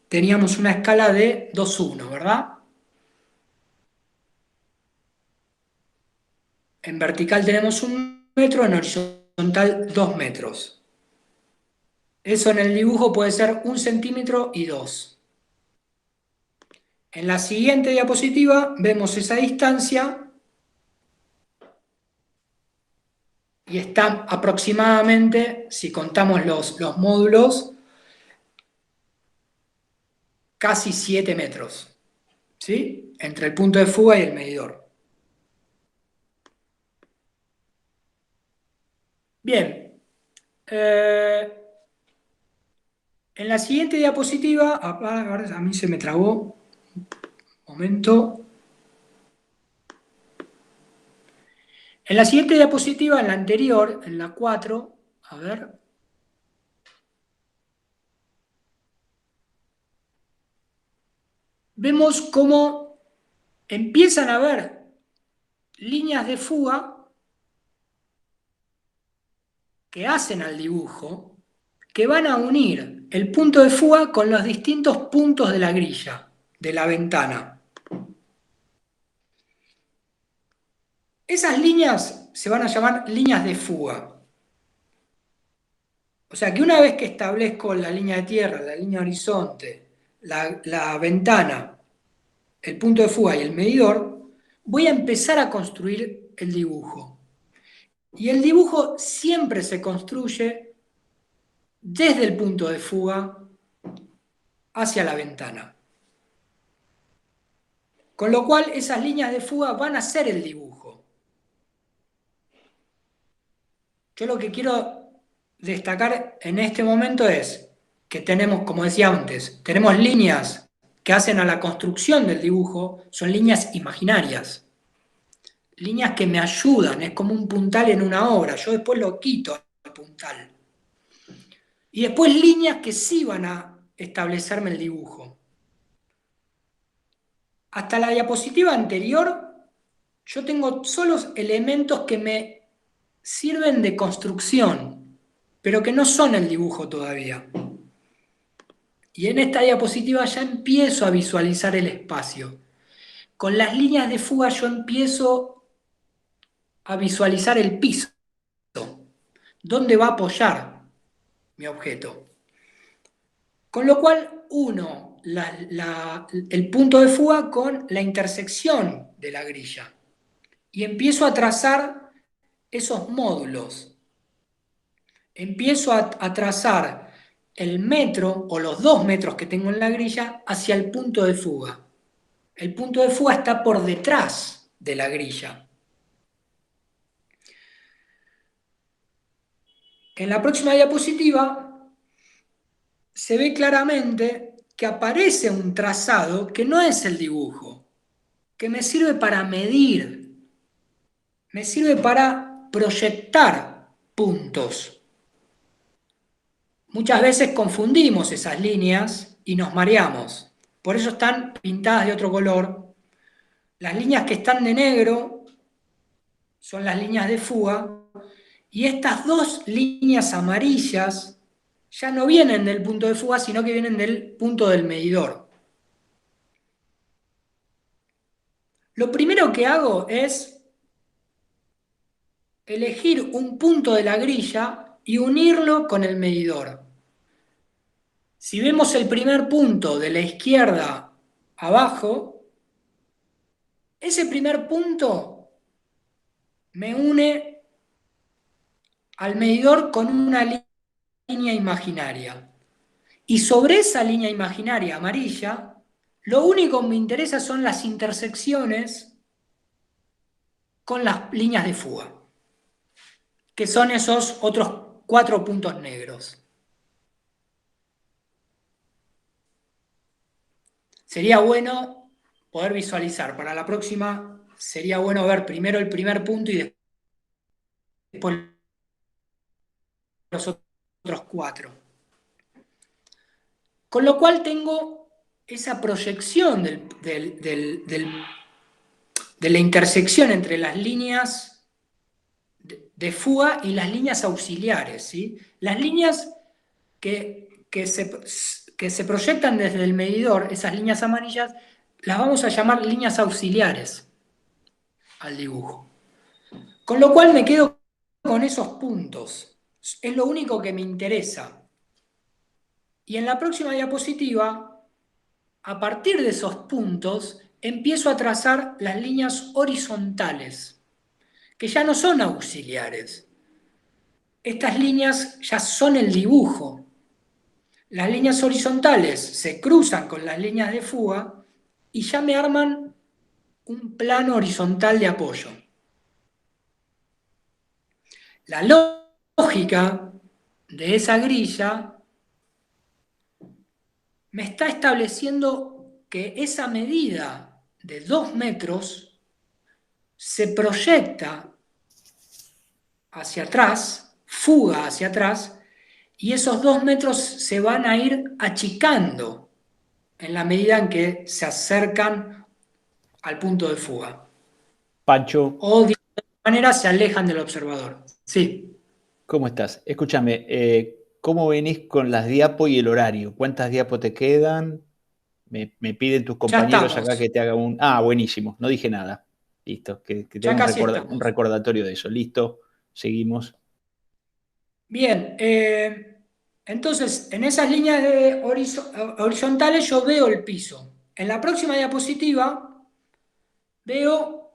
B: teníamos una escala de 2,1, ¿verdad? En vertical tenemos 1 metro, en horizontal 2 metros. Eso en el dibujo puede ser 1 centímetro y 2. En la siguiente diapositiva vemos esa distancia y está aproximadamente, si contamos los módulos, casi 7 metros, ¿sí? Entre el punto de fuga y el medidor. Bien. En la siguiente diapositiva, a mí se me trabó, un momento. En la siguiente diapositiva, en la anterior, en la 4, A ver. Vemos cómo empiezan a haber líneas de fuga que hacen al dibujo, que van a unir el punto de fuga con los distintos puntos de la grilla, de la ventana. Esas líneas se van a llamar líneas de fuga. O sea que una vez que establezco la línea de tierra, la línea de horizonte, la ventana, el punto de fuga y el medidor, voy a empezar a construir el dibujo. Y el dibujo siempre se construye desde el punto de fuga hacia la ventana. Con lo cual esas líneas de fuga van a ser el dibujo. Yo lo que quiero destacar en este momento es que tenemos, como decía antes, tenemos líneas que hacen a la construcción del dibujo, son líneas imaginarias. Líneas que me ayudan, es como un puntal en una obra, yo después lo quito al puntal. Y después líneas que sí van a establecerme el dibujo. Hasta la diapositiva anterior, yo tengo solo elementos que me sirven de construcción, pero que no son el dibujo todavía. Y en esta diapositiva ya empiezo a visualizar el espacio. Con las líneas de fuga yo empiezo a visualizar el piso. ¿Dónde va a apoyar mi objeto? Con lo cual uno el punto de fuga con la intersección de la grilla. Y empiezo a trazar esos módulos. Empiezo a trazar el metro o los 2 metros que tengo en la grilla hacia el punto de fuga. El punto de fuga está por detrás de la grilla. En la próxima diapositiva se ve claramente que aparece un trazado que no es el dibujo, que me sirve para medir, me sirve para proyectar puntos. Muchas veces confundimos esas líneas y nos mareamos. Por eso están pintadas de otro color. Las líneas que están de negro son las líneas de fuga y estas dos líneas amarillas ya no vienen del punto de fuga, sino que vienen del punto del medidor. Lo primero que hago es elegir un punto de la grilla y unirlo con el medidor. Si vemos el primer punto de la izquierda abajo, ese primer punto me une al medidor con una línea imaginaria. Y sobre esa línea imaginaria amarilla, lo único que me interesa son las intersecciones con las líneas de fuga, que son esos otros 4 puntos negros. Sería bueno poder visualizar. Para la próxima sería bueno ver primero el primer punto y después los otros 4. Con lo cual tengo esa proyección de la intersección entre las líneas de fuga y las líneas auxiliares, ¿sí? Las líneas que se proyectan desde el medidor, esas líneas amarillas, las vamos a llamar líneas auxiliares al dibujo. Con lo cual me quedo con esos puntos. Es lo único que me interesa. Y en la próxima diapositiva, a partir de esos puntos, empiezo a trazar las líneas horizontales, que ya no son auxiliares. Estas líneas ya son el dibujo. Las líneas horizontales se cruzan con las líneas de fuga y ya me arman un plano horizontal de apoyo. La lógica de esa grilla me está estableciendo que esa medida de 2 metros se proyecta hacia atrás, fuga hacia atrás y esos 2 metros se van a ir achicando en la medida en que se acercan al punto de fuga.
A: Pancho,
B: O de alguna manera se alejan del observador. Sí,
A: ¿cómo estás? Escúchame, ¿cómo venís con las diapos y el horario? ¿Cuántas diapos te quedan? Me piden tus
B: ya
A: compañeros acá
B: estamos.
A: que te haga un... Ah, buenísimo, no dije nada. Listo, que
B: Ya
A: tenga
B: casi
A: un
B: estamos.
A: recordatorio de eso. Listo, seguimos.
B: Bien, entonces en esas líneas de horizontales yo veo el piso. En la próxima diapositiva veo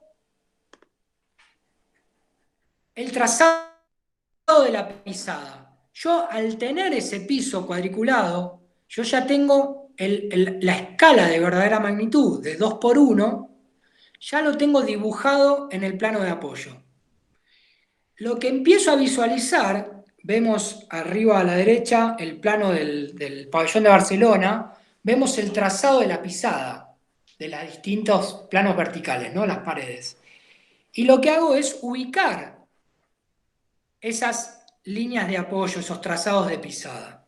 B: el trazado de la pisada. Yo al tener ese piso cuadriculado, yo ya tengo la escala de verdadera magnitud de 2 por 1, ya lo tengo dibujado en el plano de apoyo. Lo que empiezo a visualizar, vemos arriba a la derecha el plano del pabellón de Barcelona, vemos el trazado de la pisada, de los distintos planos verticales, ¿no? Las paredes. Y lo que hago es ubicar esas líneas de apoyo, esos trazados de pisada.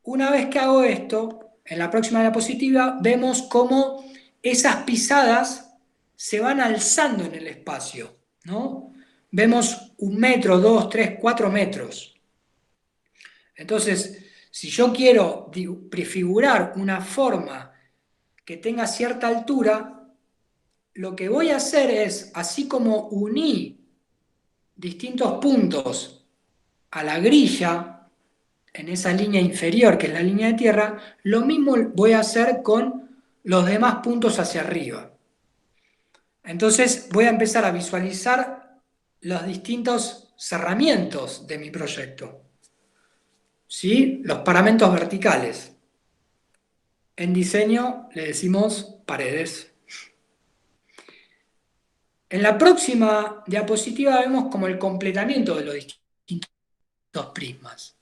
B: Una vez que hago esto, en la próxima diapositiva vemos cómo esas pisadas se van alzando en el espacio, ¿no? Vemos 1 metro, 2, 3, 4 metros. Entonces, si yo quiero prefigurar una forma que tenga cierta altura, lo que voy a hacer es, así como uní distintos puntos a la grilla, en esa línea inferior que es la línea de tierra, lo mismo voy a hacer con los demás puntos hacia arriba. Entonces voy a empezar a visualizar los distintos cerramientos de mi proyecto, ¿sí? Los paramentos verticales. En diseño le decimos paredes. En la próxima diapositiva vemos como el completamiento de los distintos prismas.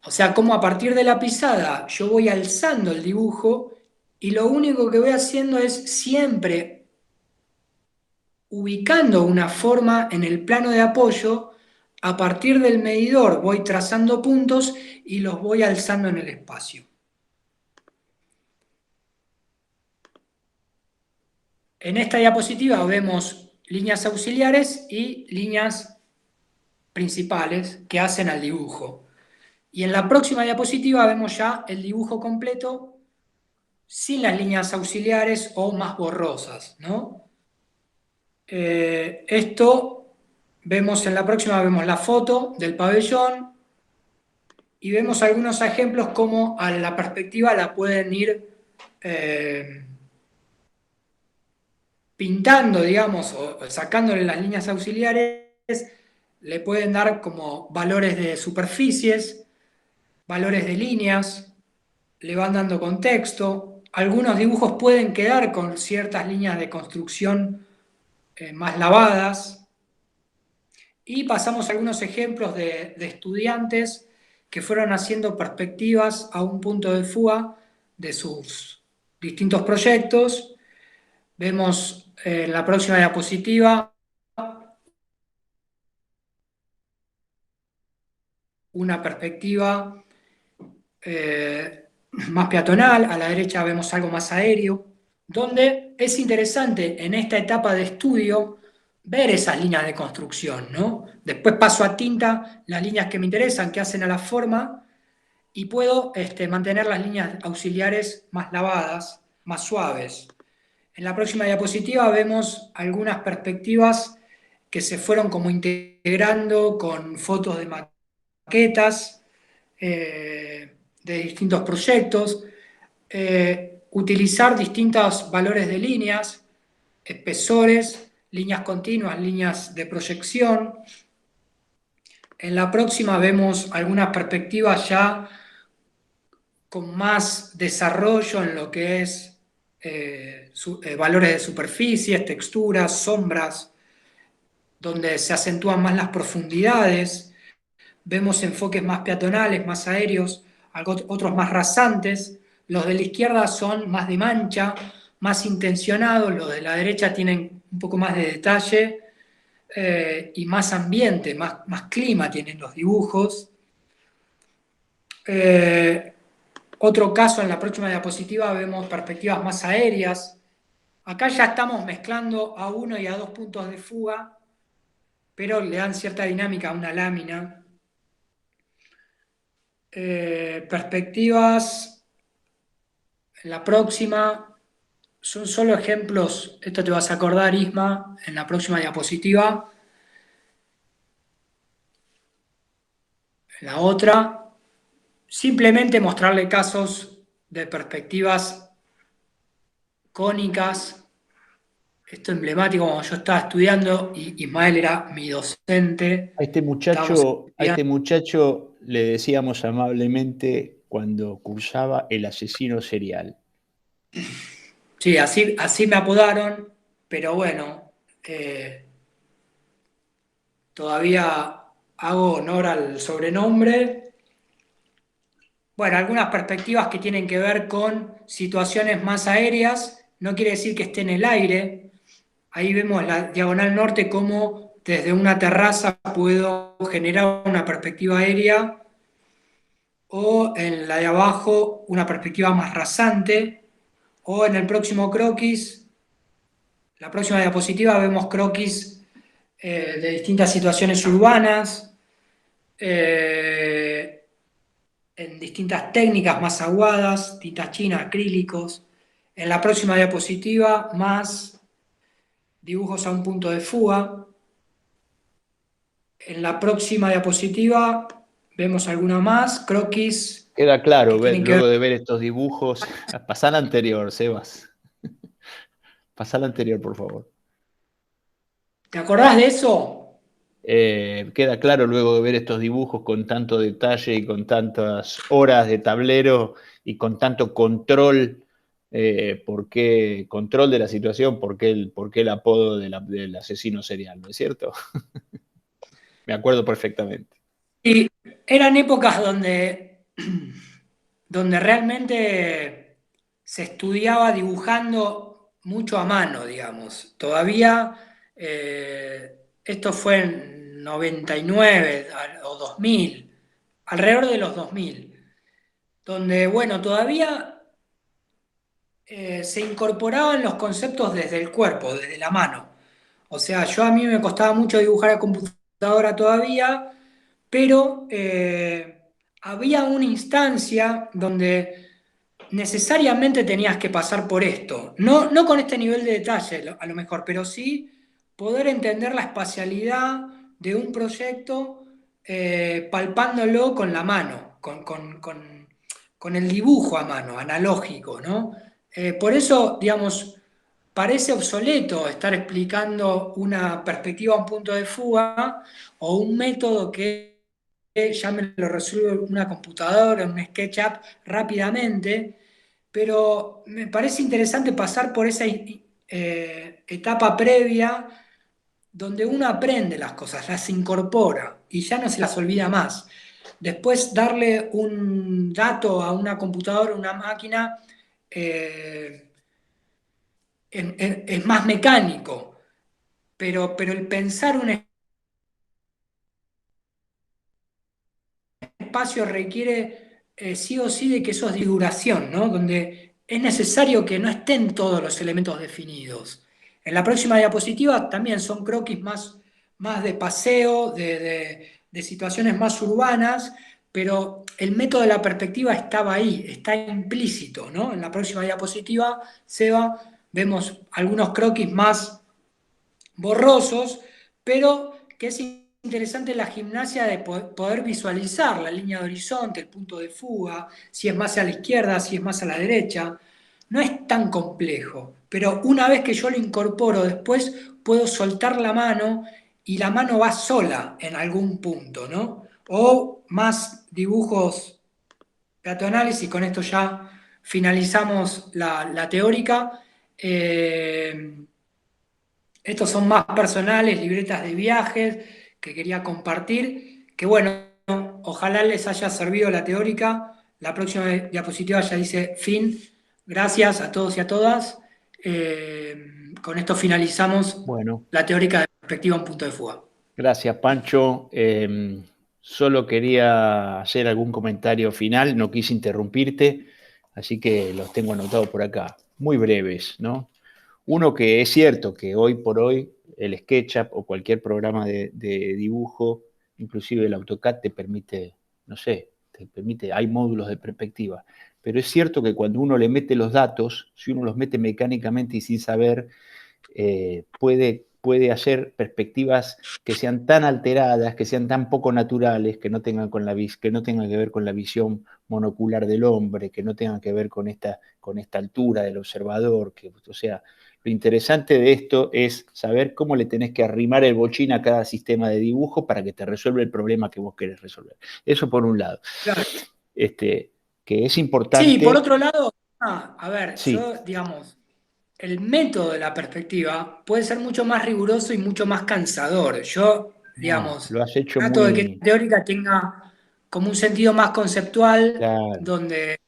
B: O sea, como a partir de la pisada yo voy alzando el dibujo y lo único que voy haciendo es siempre ubicando una forma en el plano de apoyo. A partir del medidor voy trazando puntos y los voy alzando en el espacio. En esta diapositiva vemos líneas auxiliares y líneas principales que hacen al dibujo. Y en la próxima diapositiva vemos ya el dibujo completo sin las líneas auxiliares o más borrosas, ¿no? Esto vemos en la próxima, vemos la foto del pabellón y vemos algunos ejemplos como a la perspectiva la pueden ir pintando, digamos, o sacándole las líneas auxiliares, le pueden dar como valores de superficies, valores de líneas, le van dando contexto. Algunos dibujos pueden quedar con ciertas líneas de construcción más lavadas. Y pasamos a algunos ejemplos de estudiantes que fueron haciendo perspectivas a un punto de fuga de sus distintos proyectos. Vemos en la próxima diapositiva una perspectiva más peatonal, a la derecha vemos algo más aéreo, donde es interesante en esta etapa de estudio ver esas líneas de construcción, ¿no? Después paso a tinta las líneas que me interesan, que hacen a la forma, y puedo mantener las líneas auxiliares más lavadas, más suaves. En la próxima diapositiva vemos algunas perspectivas que se fueron como integrando con fotos de maquetas, de distintos proyectos, utilizar distintos valores de líneas, espesores, líneas continuas, líneas de proyección. En la próxima vemos algunas perspectivas ya con más desarrollo en lo que es valores de superficies, texturas, sombras, donde se acentúan más las profundidades. Vemos enfoques más peatonales, más aéreos, otros más rasantes. Los de la izquierda son más de mancha, más intencionados. Los de la derecha tienen un poco más de detalle. y más ambiente, más clima tienen los dibujos. Otro caso, en la próxima diapositiva vemos perspectivas más aéreas. Acá ya estamos mezclando a 1 y a 2 puntos de fuga, pero le dan cierta dinámica a una lámina. Perspectivas, en la próxima, son solo ejemplos. Esto te vas a acordar, Isma, en la próxima diapositiva. En la otra, simplemente mostrarle casos de perspectivas cónicas. Esto emblemático, cuando yo estaba estudiando, y Ismael era mi docente.
A: A este muchacho le decíamos amablemente cuando cursaba el asesino serial.
B: Sí, así me apodaron, pero bueno, todavía hago honor al sobrenombre. Bueno, algunas perspectivas que tienen que ver con situaciones más aéreas, no quiere decir que esté en el aire. Ahí vemos la diagonal norte, cómo desde una terraza puedo generar una perspectiva aérea, o en la de abajo una perspectiva más rasante, o en el próximo croquis, la próxima diapositiva, vemos croquis de distintas situaciones urbanas, en distintas técnicas más aguadas, tintas chinas, acrílicos. En la próxima diapositiva, más dibujos a un punto de fuga. En la próxima diapositiva vemos alguna más, croquis.
A: Queda claro,
B: que
A: luego de ver estos dibujos. Pasá la anterior, Sebas. Pasá la anterior, por favor.
B: ¿Te acordás de eso?
A: Queda claro luego de ver estos dibujos con tanto detalle y con tantas horas de tablero y con tanto control, control de la situación, por qué el apodo del asesino serial, ¿no es cierto? Me acuerdo perfectamente.
B: Y eran épocas donde realmente se estudiaba dibujando mucho a mano, digamos. Todavía, esto fue en 99 o 2000, alrededor de los 2000, donde, bueno, todavía se incorporaban los conceptos desde el cuerpo, desde la mano. O sea, a mí me costaba mucho dibujar a computadora todavía, pero había una instancia donde necesariamente tenías que pasar por esto. No con este nivel de detalle, a lo mejor, pero sí poder entender la espacialidad de un proyecto, palpándolo con la mano, con el dibujo a mano, analógico, ¿no? Por eso, digamos, parece obsoleto estar explicando una perspectiva a un punto de fuga o un método que ya me lo resuelve una computadora, un SketchUp rápidamente, pero me parece interesante pasar por esa etapa previa donde uno aprende las cosas, las incorpora y ya no se las olvida más. Después darle un dato a una computadora, una máquina, es más mecánico, pero el pensar un espacio requiere sí o sí de que eso es de duración, ¿no? Donde es necesario que no estén todos los elementos definidos. En la próxima diapositiva también son croquis más de paseo, de situaciones más urbanas, pero el método de la perspectiva estaba ahí, está implícito, ¿no? En la próxima diapositiva, Seba, vemos algunos croquis más borrosos, pero que es interesante la gimnasia de poder visualizar la línea de horizonte, el punto de fuga, si es más a la izquierda, si es más a la derecha. No es tan complejo, pero una vez que yo lo incorporo, después puedo soltar la mano y la mano va sola en algún punto, ¿no? O más dibujos peatonales, y con esto ya finalizamos la teórica. Estos son más personales, libretas de viajes que quería compartir, que bueno, ojalá les haya servido la teórica. La próxima diapositiva ya dice fin. Gracias a todos y a todas. Con esto finalizamos
A: Bueno.
B: la teórica de perspectiva un punto de fuga.
A: Gracias, Pancho. Solo quería hacer algún comentario final, no quise interrumpirte, así que los tengo anotados por acá. Muy breves, ¿no? Uno, que es cierto que hoy por hoy el SketchUp o cualquier programa de dibujo, inclusive el AutoCAD, te permite, no sé, hay módulos de perspectiva, pero es cierto que cuando uno le mete los datos, si uno los mete mecánicamente y sin saber, puede hacer perspectivas que sean tan alteradas, que sean tan poco naturales, que no tengan, que no tengan que ver con la visión monocular del hombre, que no tengan que ver con esta altura del observador. O sea, lo interesante de esto es saber cómo le tenés que arrimar el bochín a cada sistema de dibujo para que te resuelva el problema que vos querés resolver. Eso por un lado.
B: Claro.
A: Que es importante.
B: Sí, por otro lado, a ver,
A: Sí.
B: yo, digamos, el método de la perspectiva puede ser mucho más riguroso y mucho más cansador. Yo, digamos,
A: Lo has hecho
B: trato de que
A: muy...
B: la teórica tenga como un sentido más conceptual,
A: Claro.
B: donde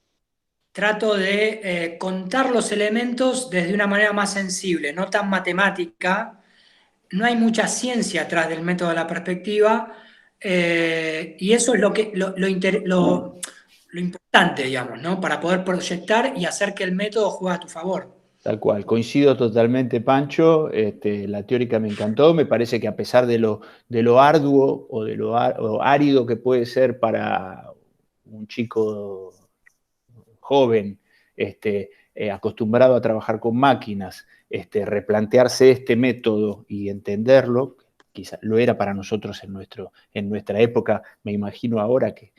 B: trato de contar los elementos desde una manera más sensible, no tan matemática. No hay mucha ciencia atrás del método de la perspectiva, y eso es lo importante, digamos, ¿no? Para poder proyectar y hacer que el método juegue a tu favor.
A: Tal cual, coincido totalmente, Pancho. La teórica me encantó. Me parece que a pesar de lo arduo o de lo árido que puede ser para un chico joven, acostumbrado a trabajar con máquinas, replantearse este método y entenderlo, quizá lo era para nosotros en nuestra época. Me imagino ahora que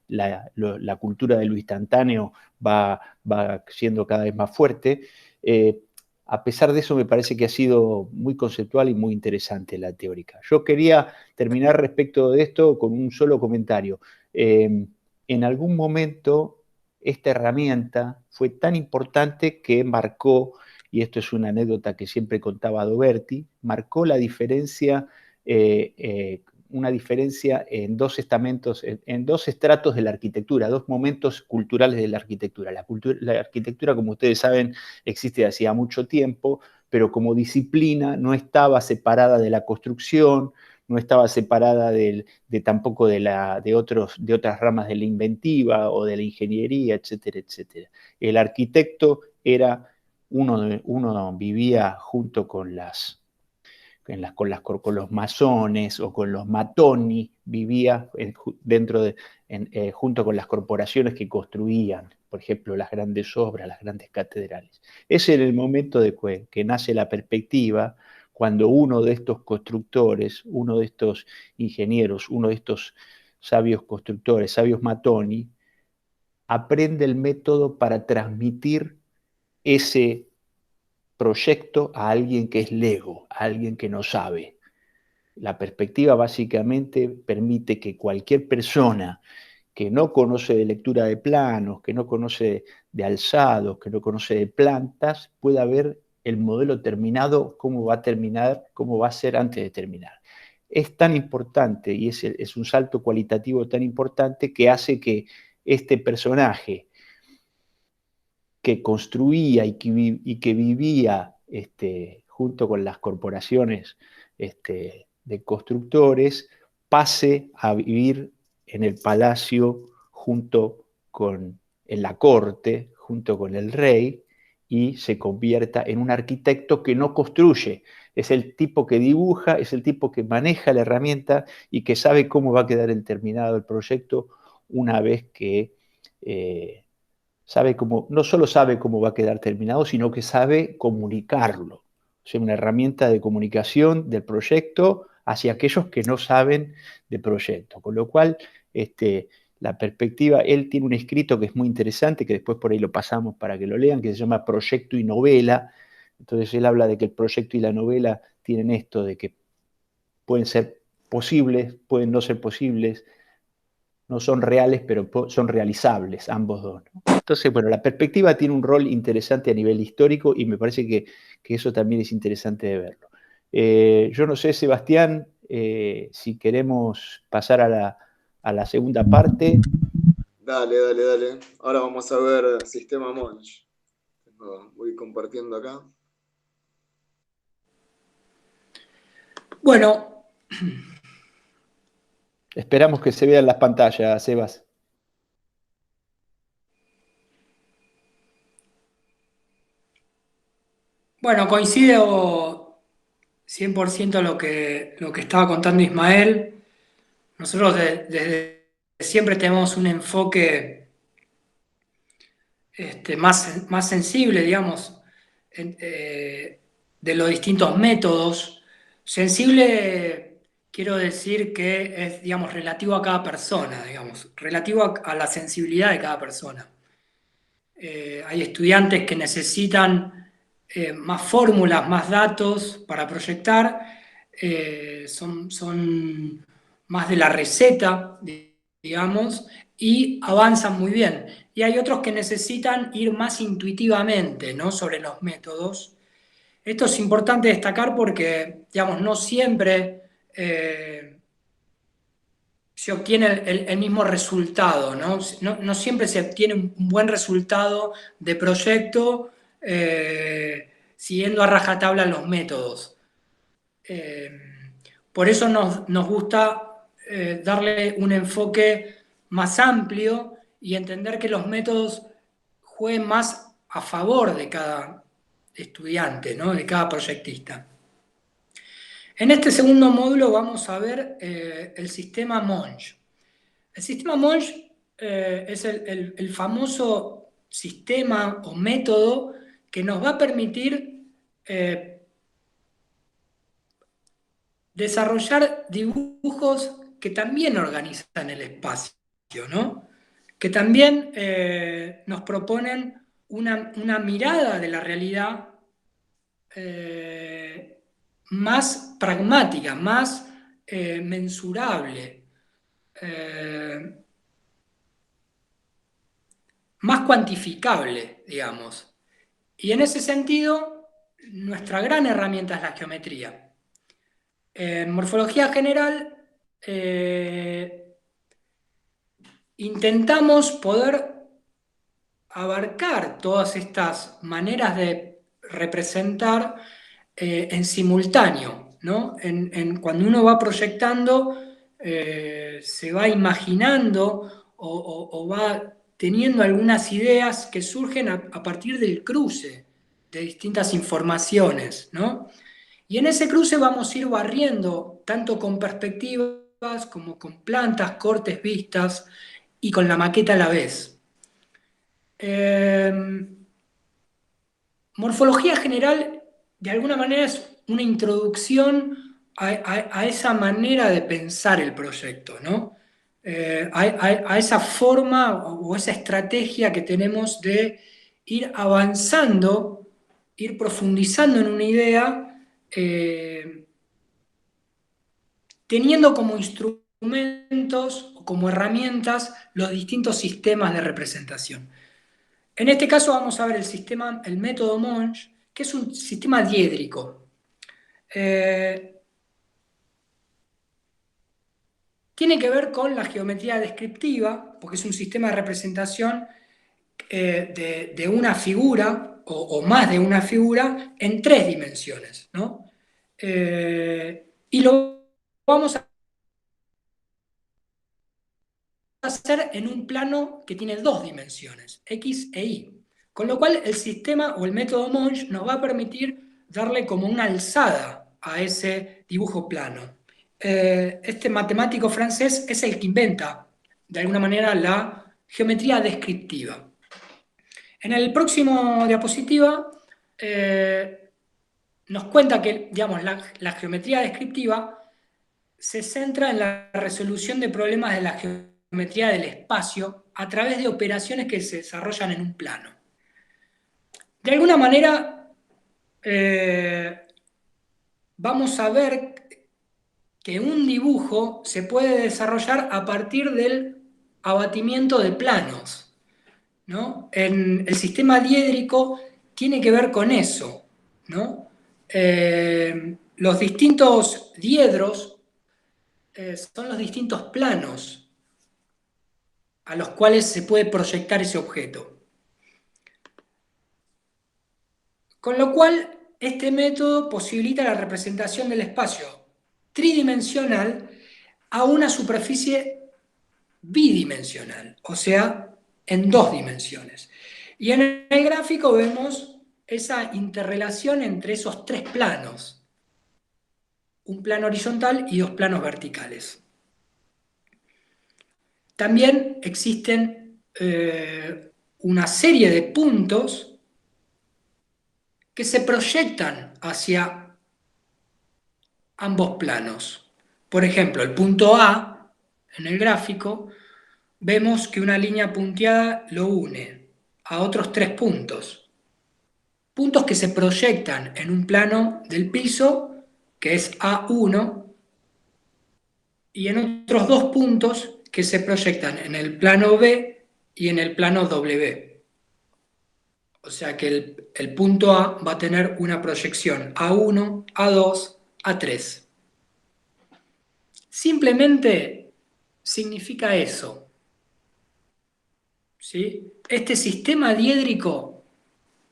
A: la cultura de lo instantáneo va siendo cada vez más fuerte. A pesar de eso, me parece que ha sido muy conceptual y muy interesante la teórica. Yo quería terminar respecto de esto con un solo comentario. En algún momento, esta herramienta fue tan importante que marcó, y esto es una anécdota que siempre contaba Doberti, marcó la diferencia, una diferencia en dos estamentos, en dos estratos de la arquitectura, dos momentos culturales de la arquitectura. La arquitectura, como ustedes saben, existe hacía mucho tiempo, pero como disciplina no estaba separada de la construcción, no estaba separada tampoco de otras ramas de la inventiva o de la ingeniería, etcétera, etcétera. El arquitecto era, uno vivía junto con con los masones o con los matoni, vivía junto con las corporaciones que construían, por ejemplo, las grandes obras, las grandes catedrales. Ese era el momento que nace la perspectiva, cuando uno de estos constructores, uno de estos ingenieros, uno de estos sabios constructores, sabios matoni, aprende el método para transmitir ese proyecto a alguien que es lego, a alguien que no sabe. La perspectiva básicamente permite que cualquier persona que no conoce de lectura de planos, que no conoce de alzados, que no conoce de plantas, pueda ver el modelo terminado, cómo va a terminar, cómo va a ser antes de terminar. Es tan importante y es un salto cualitativo tan importante que hace que este personaje que construía y que vivía junto con las corporaciones de constructores, pase a vivir en el palacio en la corte, junto con el rey, y se convierta en un arquitecto que no construye. Es el tipo que dibuja, es el tipo que maneja la herramienta y que sabe cómo va a quedar terminado el proyecto una vez que no solo sabe cómo va a quedar terminado, sino que sabe comunicarlo. O sea, una herramienta de comunicación del proyecto hacia aquellos que no saben de proyecto. Con lo cual, la perspectiva, él tiene un escrito que es muy interesante, que después por ahí lo pasamos para que lo lean, que se llama Proyecto y Novela. Entonces él habla de que el proyecto y la novela tienen esto, de que pueden ser posibles, pueden no ser posibles, no son reales, pero son realizables, ambos dos, ¿no? Entonces, bueno, la perspectiva tiene un rol interesante a nivel histórico y me parece que eso también es interesante de verlo. Yo no sé, Sebastián, si queremos pasar a la segunda parte.
C: Dale, dale, dale. Ahora vamos a ver Sistema Monch. Voy compartiendo acá.
B: Bueno,
A: Esperamos que se vean las pantallas, Sebas.
B: bueno, coincido 100% lo que estaba contando Ismael. Nosotros desde siempre tenemos un enfoque más sensible, digamos, de los distintos métodos. Sensible, quiero decir que es, digamos, relativo a cada persona, digamos, relativo a la sensibilidad de cada persona. Hay estudiantes que necesitan más fórmulas, más datos para proyectar, son más de la receta, digamos, y avanzan muy bien. Y hay otros que necesitan ir más intuitivamente, ¿no?, sobre los métodos. Esto es importante destacar porque, digamos, no siempre se obtiene el mismo resultado, ¿no? No siempre se obtiene un buen resultado de proyecto siguiendo a rajatabla los métodos. Eh, por eso nos gusta darle un enfoque más amplio y entender que los métodos jueguen más a favor de cada estudiante, ¿no?, de cada proyectista. En este segundo módulo vamos a ver el sistema Monge. El sistema Monge es el famoso sistema o método que nos va a permitir desarrollar dibujos que también organizan el espacio, ¿no?, que también nos proponen una mirada de la realidad más pragmática, más mensurable, más cuantificable, digamos. Y en ese sentido, nuestra gran herramienta es la geometría. En morfología general, intentamos poder abarcar todas estas maneras de representar en simultáneo, ¿no? Cuando uno va proyectando, se va imaginando o va teniendo algunas ideas que surgen a partir del cruce de distintas informaciones, ¿no? Y en ese cruce vamos a ir barriendo tanto con perspectivas como con plantas, cortes, vistas y con la maqueta a la vez. Morfología general, de alguna manera, es una introducción a esa manera de pensar el proyecto, ¿no? A esa forma o esa estrategia que tenemos de ir avanzando, ir profundizando en una idea, teniendo como instrumentos o como herramientas los distintos sistemas de representación. En este caso vamos a ver el método Monge, que es un sistema diédrico. Tiene que ver con la geometría descriptiva, porque es un sistema de representación de una figura o más de una figura en 3 dimensiones, ¿no? Y lo vamos a hacer en un plano que tiene 2 dimensiones, X e Y. Con lo cual el sistema o el método Monge nos va a permitir darle como una alzada a ese dibujo plano. Este matemático francés es el que inventa, de alguna manera, la geometría descriptiva. En el próximo diapositiva nos cuenta que, digamos, la geometría descriptiva se centra en la resolución de problemas de la geometría del espacio a través de operaciones que se desarrollan en un plano. De alguna manera, vamos a ver que un dibujo se puede desarrollar a partir del abatimiento de planos, ¿no? El sistema diédrico tiene que ver con eso, ¿no? Los distintos diedros son los distintos planos a los cuales se puede proyectar ese objeto. Con lo cual, este método posibilita la representación del espacio tridimensional a una superficie bidimensional, o sea, en 2 dimensiones. Y en el gráfico vemos esa interrelación entre esos 3 planos, un plano horizontal y 2 planos verticales. También existen una serie de puntos que se proyectan hacia ambos planos. Por ejemplo, el punto A, en el gráfico, vemos que una línea punteada lo une a otros 3 puntos. Puntos que se proyectan en un plano del piso, que es A1, y en otros 2 puntos que se proyectan en el plano B y en el plano W. O sea que el punto A va a tener una proyección A1, A2, A3. Simplemente significa eso, ¿sí? Este sistema diédrico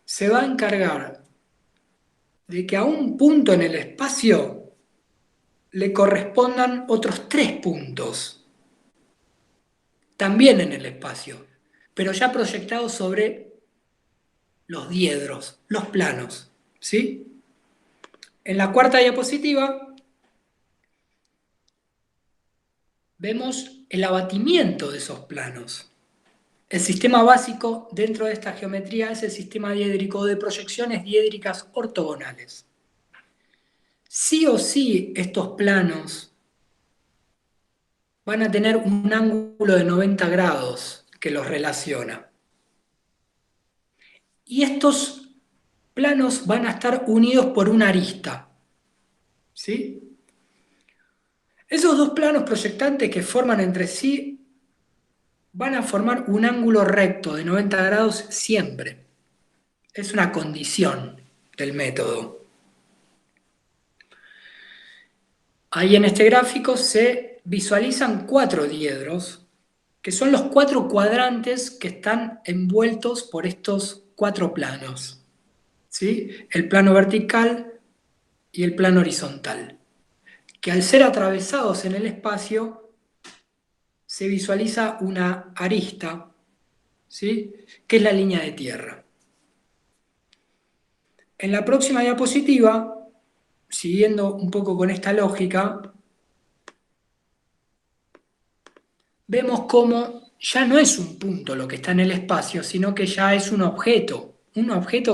B: se va a encargar de que a un punto en el espacio le correspondan otros 3 puntos, también en el espacio, pero ya proyectados sobre los diedros, los planos, ¿sí? En la cuarta diapositiva vemos el abatimiento de esos planos. El sistema básico dentro de esta geometría es el sistema diédrico de proyecciones diédricas ortogonales. Sí o sí estos planos van a tener un ángulo de 90 grados que los relaciona. Y estos planos van a estar unidos por una arista, ¿sí? Esos 2 planos proyectantes que forman entre sí van a formar un ángulo recto de 90 grados siempre. Es una condición del método. Ahí en este gráfico se visualizan 4 diedros, que son los 4 cuadrantes que están envueltos por estos 4 planos, ¿sí? El plano vertical y el plano horizontal, que al ser atravesados en el espacio se visualiza una arista, ¿sí? Que es la línea de tierra. En la próxima diapositiva, siguiendo un poco con esta lógica, vemos cómo ya no es un punto lo que está en el espacio, sino que ya es un objeto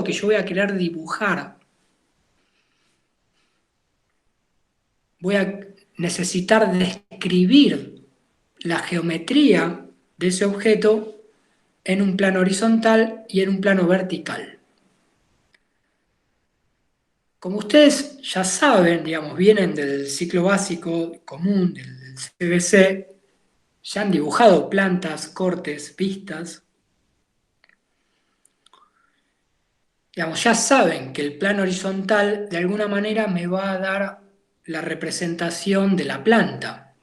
B: que yo voy a querer dibujar. Voy a necesitar describir la geometría de ese objeto en un plano horizontal y en un plano vertical. Como ustedes ya saben, digamos, vienen del ciclo básico común, del CBC, ya han dibujado plantas, cortes, vistas. Digamos, ya saben que el plano horizontal de alguna manera me va a dar la representación de la planta.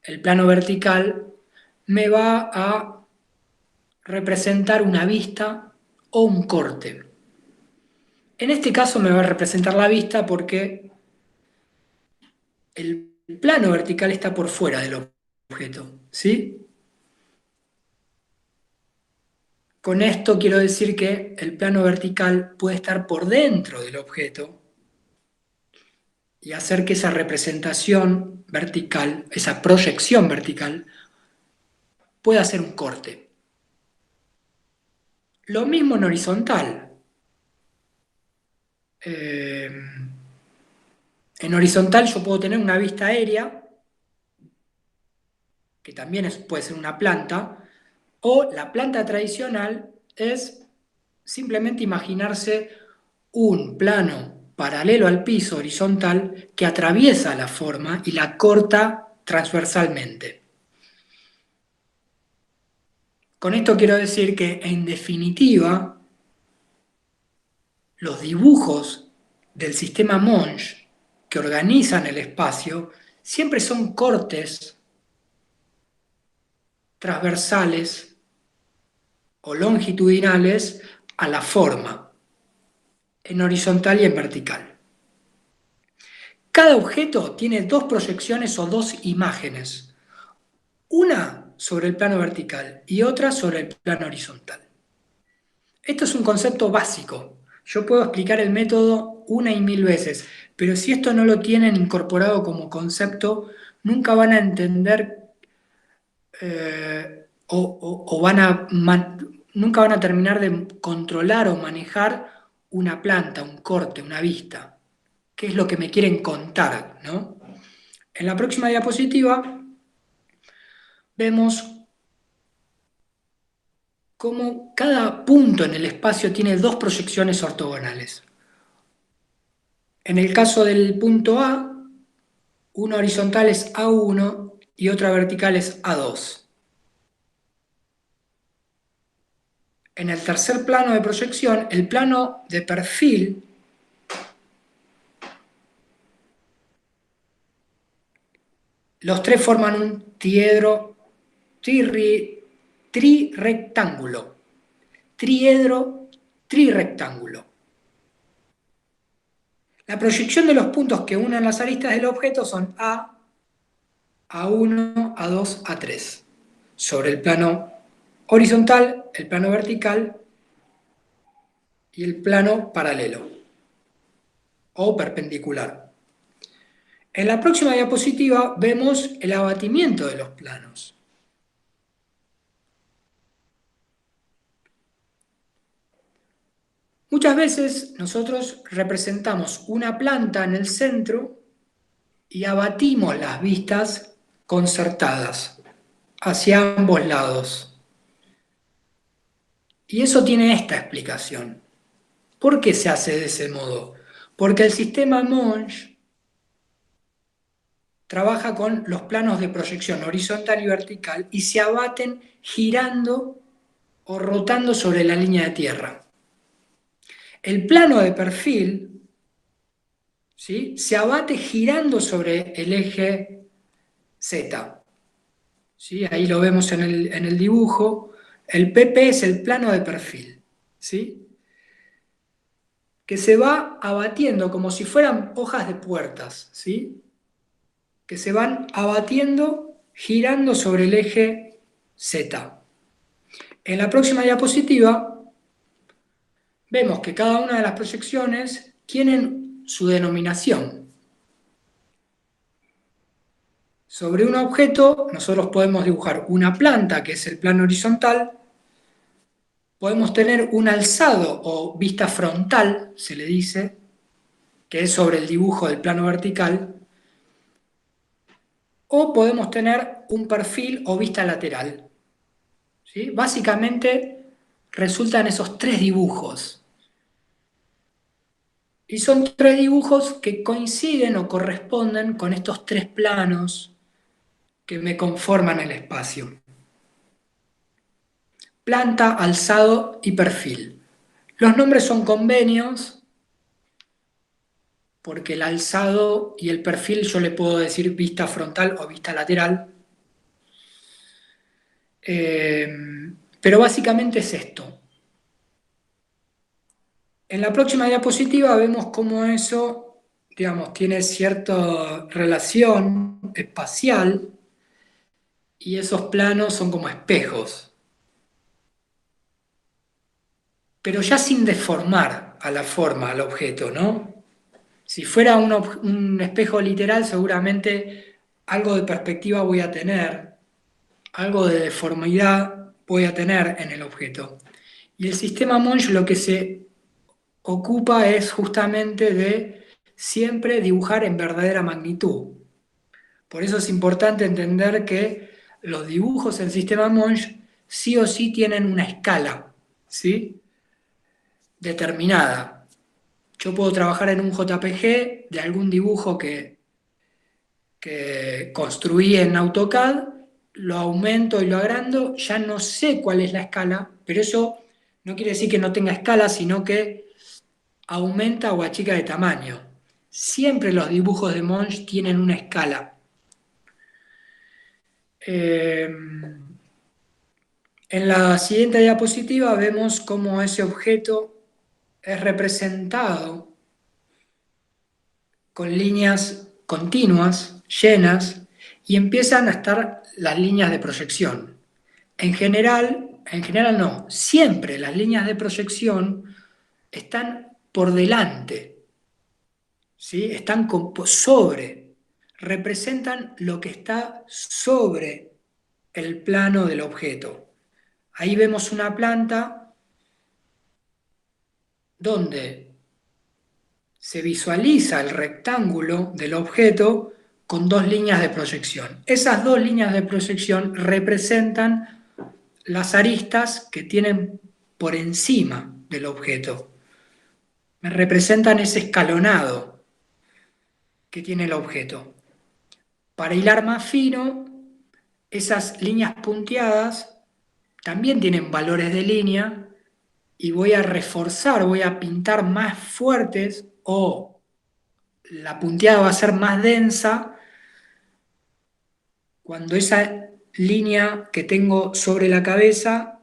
B: El plano vertical me va a representar una vista o un corte. En este caso me va a representar la vista porque el plano vertical está por fuera del objeto, ¿sí? Con esto quiero decir que el plano vertical puede estar por dentro del objeto y hacer que esa representación vertical, esa proyección vertical, pueda hacer un corte. Lo mismo en horizontal. En horizontal yo puedo tener una vista aérea, que también puede ser una planta, o la planta tradicional es simplemente imaginarse un plano paralelo al piso horizontal que atraviesa la forma y la corta transversalmente. Con esto quiero decir que, en definitiva, los dibujos del sistema Monge que organizan el espacio siempre son cortes transversales o longitudinales a la forma, en horizontal y en vertical. Cada objeto tiene dos proyecciones o dos imágenes. Una sobre el plano vertical y otra sobre el plano horizontal. Esto es un concepto básico. Yo puedo explicar el método una y mil veces, pero si esto no lo tienen incorporado como concepto, nunca van a entender nunca van a terminar de controlar o manejar una planta, un corte, una vista. ¿Qué es lo que me quieren contar, ¿no? En la próxima diapositiva vemos cómo cada punto en el espacio tiene dos proyecciones ortogonales. En el caso del punto A, una horizontal es A1 y otra vertical es A2. En el tercer plano de proyección, el plano de perfil los tres forman un trirectángulo. Triedro, trirectángulo. La proyección de los puntos que unen las aristas del objeto son A, A1, A2, A3. Sobre el plano horizontal, el plano vertical y el plano paralelo o perpendicular. En la próxima diapositiva vemos el abatimiento de los planos. Muchas veces nosotros representamos una planta en el centro y abatimos las vistas concertadas hacia ambos lados. Y eso tiene esta explicación. ¿Por qué se hace de ese modo? Porque el sistema Monge trabaja con los planos de proyección horizontal y vertical y se abaten girando o rotando sobre la línea de tierra. El plano de perfil, ¿sí?, se abate girando sobre el eje Z. ¿Sí? Ahí lo vemos en el dibujo. El PP es el plano de perfil, ¿sí?, que se va abatiendo como si fueran hojas de puertas, ¿sí?, que se van abatiendo girando sobre el eje Z. En la próxima diapositiva vemos que cada una de las proyecciones tienen su denominación. Sobre un objeto nosotros podemos dibujar una planta, que es el plano horizontal, podemos tener un alzado o vista frontal, se le dice, que es sobre el dibujo del plano vertical, o podemos tener un perfil o vista lateral. ¿Sí? Básicamente resultan esos tres dibujos. Y son tres dibujos que coinciden o corresponden con estos tres planos que me conforman el espacio. Planta, alzado y perfil. Los nombres son convenios, porque el alzado y el perfil yo le puedo decir vista frontal o vista lateral. Pero básicamente es esto. En la próxima diapositiva vemos cómo eso, digamos, tiene cierta relación espacial y esos planos son como espejos. Pero ya sin deformar a la forma, al objeto, ¿no? Si fuera un espejo literal, seguramente algo de perspectiva voy a tener, algo de deformidad voy a tener en el objeto. Y el sistema Monge lo que se ocupa es justamente de siempre dibujar en verdadera magnitud. Por eso es importante entender que los dibujos del sistema Monge sí o sí tienen una escala, ¿sí?, determinada. Yo puedo trabajar en un JPG de algún dibujo que construí en AutoCAD, lo aumento y lo agrando, ya no sé cuál es la escala, pero eso no quiere decir que no tenga escala, sino que aumenta o achica de tamaño. Siempre los dibujos de Monge tienen una escala. En la siguiente diapositiva vemos cómo ese objeto es representado con líneas continuas, llenas, y empiezan a estar las líneas de proyección. En general no, siempre las líneas de proyección están por delante, ¿sí? Están sobre, representan lo que está sobre el plano del objeto. Ahí vemos una planta donde se visualiza el rectángulo del objeto con dos líneas de proyección. Esas dos líneas de proyección representan las aristas que tienen por encima del objeto. Representan ese escalonado que tiene el objeto. Para hilar más fino, esas líneas punteadas también tienen valores de línea y voy a reforzar, voy a pintar más fuertes o la punteada va a ser más densa cuando esa línea que tengo sobre la cabeza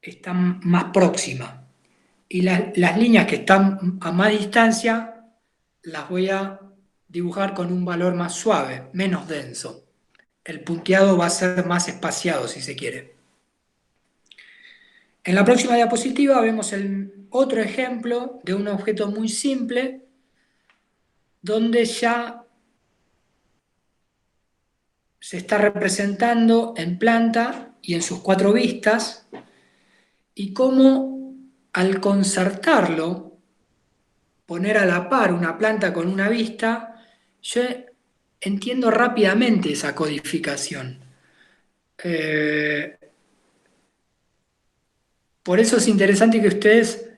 B: está más próxima. Y las líneas que están a más distancia las voy a dibujar con un valor más suave, menos denso. El punteado va a ser más espaciado, si se quiere. En la próxima diapositiva vemos otro ejemplo de un objeto muy simple, donde ya se está representando en planta y en sus 4 vistas, y cómo al concertarlo, poner a la par una planta con una vista, yo entiendo rápidamente esa codificación. Por eso es interesante que ustedes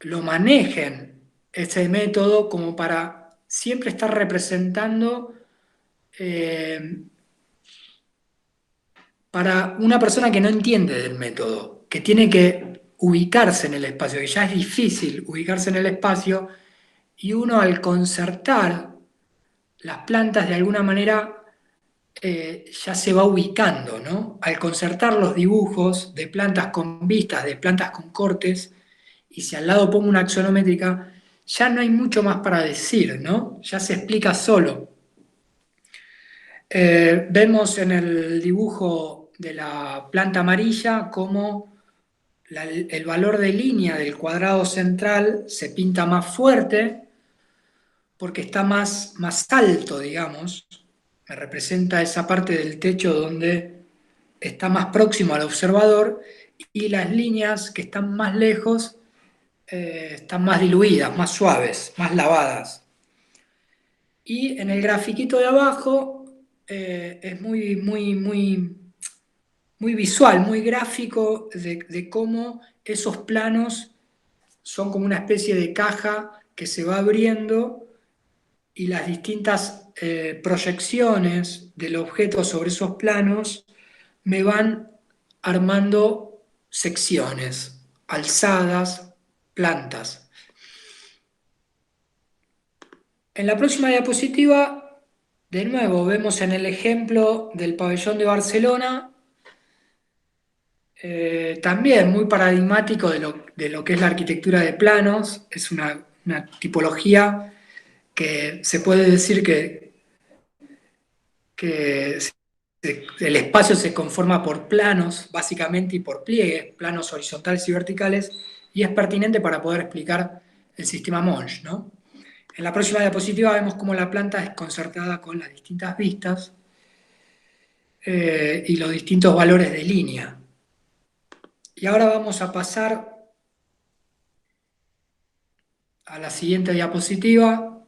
B: lo manejen, ese método, como para siempre estar representando para una persona que no entiende del método, que tiene que ubicarse en el espacio, que ya es difícil ubicarse en el espacio, y uno al concertar las plantas de alguna manera ya se va ubicando, ¿no? Al concertar los dibujos de plantas con vistas, de plantas con cortes, y si al lado pongo una axonométrica, ya no hay mucho más para decir, ¿no? Ya se explica solo. Vemos en el dibujo de la planta amarilla cómo el valor de línea del cuadrado central se pinta más fuerte porque está más alto, digamos. Me representa esa parte del techo donde está más próximo al observador, y las líneas que están más lejos están más diluidas, más suaves, más lavadas. Y en el grafiquito de abajo es muy visual, muy gráfico de cómo esos planos son como una especie de caja que se va abriendo, y las distintas proyecciones del objeto sobre esos planos me van armando secciones, alzadas, plantas. En la próxima diapositiva, de nuevo, vemos en el ejemplo del pabellón de Barcelona, también muy paradigmático de lo que es la arquitectura de planos. Es una tipología que se puede decir que el espacio se conforma por planos, básicamente, y por pliegues, planos horizontales y verticales, y es pertinente para poder explicar el sistema Monge, ¿no? En la próxima diapositiva vemos cómo la planta es concertada con las distintas vistas y los distintos valores de línea. Y ahora vamos a pasar a la siguiente diapositiva,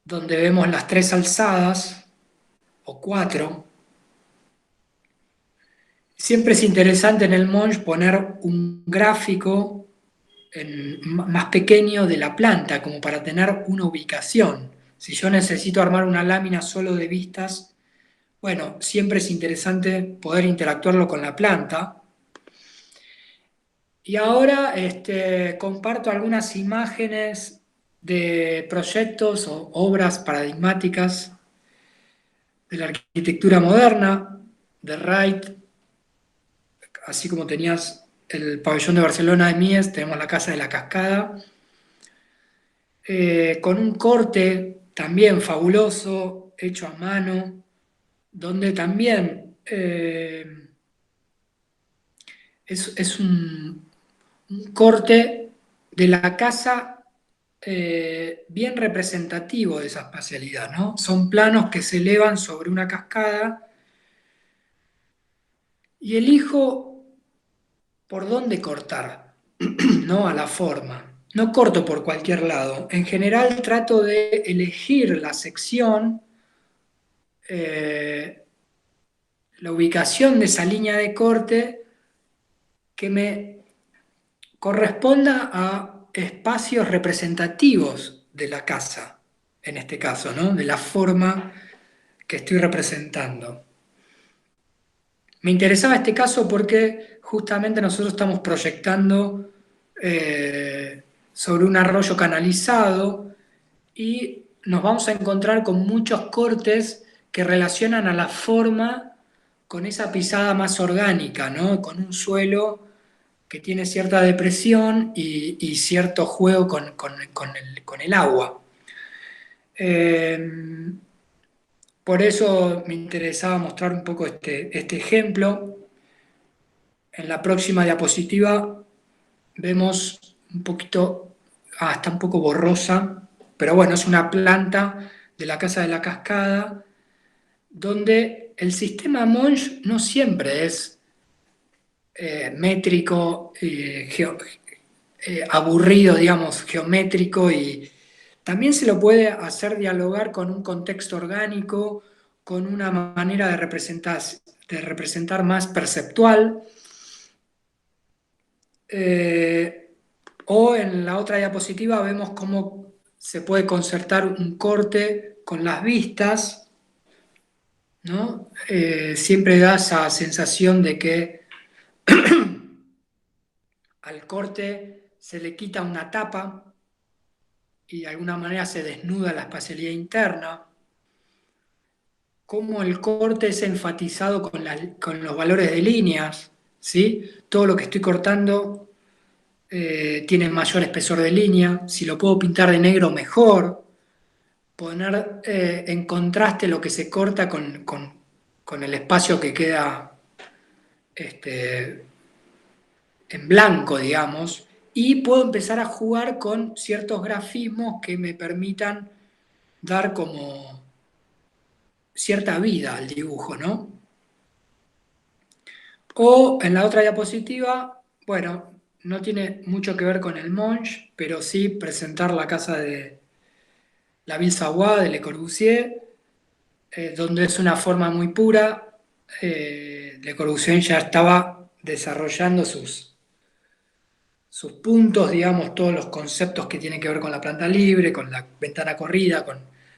B: donde vemos las 3 alzadas, o 4. Siempre es interesante en el Monge poner un gráfico más pequeño de la planta, como para tener una ubicación. Si yo necesito armar una lámina solo de vistas, bueno, siempre es interesante poder interactuarlo con la planta. Y ahora comparto algunas imágenes de proyectos o obras paradigmáticas de la arquitectura moderna, de Wright. Así como tenías el pabellón de Barcelona de Mies, tenemos la Casa de la Cascada. con un corte también fabuloso, hecho a mano, donde también es un corte de la casa bien representativo de esa espacialidad, ¿no? Son planos que se elevan sobre una cascada y elijo por dónde cortar, ¿no? A la forma. No corto por cualquier lado. En general trato de elegir la sección, eh, la ubicación de esa línea de corte que me corresponda a espacios representativos de la casa, en este caso, ¿no? De la forma que estoy representando. Me interesaba este caso porque justamente nosotros estamos proyectando sobre un arroyo canalizado y nos vamos a encontrar con muchos cortes que relacionan a la forma con esa pisada más orgánica, ¿no? Con un suelo que tiene cierta depresión y cierto juego con el agua. Por eso me interesaba mostrar un poco este ejemplo. En la próxima diapositiva vemos un poquito, está un poco borrosa, pero bueno, es una planta de la Casa de la Cascada, donde el sistema Monge no siempre es métrico, aburrido, digamos, geométrico, y también se lo puede hacer dialogar con un contexto orgánico, con una manera de representar más perceptual. O en la otra diapositiva vemos cómo se puede concertar un corte con las vistas, ¿no? Siempre da esa sensación de que al corte se le quita una tapa y de alguna manera se desnuda la espacialidad interna, cómo el corte es enfatizado con los valores de líneas, ¿sí? Todo lo que estoy cortando tiene mayor espesor de línea, si lo puedo pintar de negro mejor, poner en contraste lo que se corta con el espacio que queda este, en blanco, digamos, y puedo empezar a jugar con ciertos grafismos que me permitan dar como cierta vida al dibujo, ¿no? O en la otra diapositiva, bueno, no tiene mucho que ver con el Monge, pero sí presentar la casa de la Ville Savoie de Le Corbusier, donde es una forma muy pura. Le Corbusier ya estaba desarrollando sus puntos, digamos, todos los conceptos que tienen que ver con la planta libre, con la ventana corrida,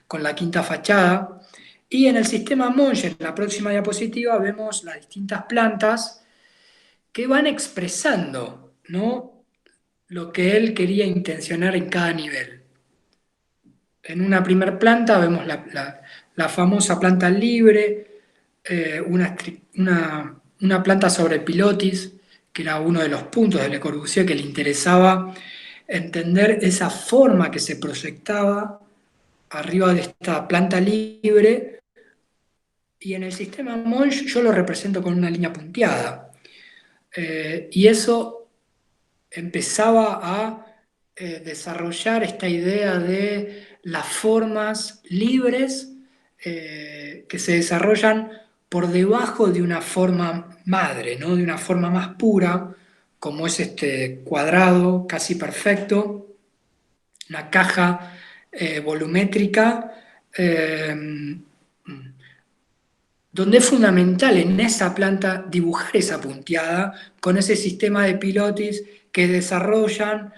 B: con la quinta fachada. Y en el sistema Monge, en la próxima diapositiva, vemos las distintas plantas que van expresando, ¿no?, lo que él quería intencionar en cada nivel. En una primer planta vemos la famosa planta libre, una planta sobre pilotis, que era uno de los puntos de Le Corbusier que le interesaba entender esa forma que se proyectaba arriba de esta planta libre, y en el sistema Monge yo lo represento con una línea punteada. Y eso empezaba a desarrollar esta idea de las formas libres que se desarrollan por debajo de una forma madre, ¿no?, de una forma más pura, como es este cuadrado casi perfecto, una caja volumétrica, donde es fundamental en esa planta dibujar esa punteada con ese sistema de pilotis que desarrollan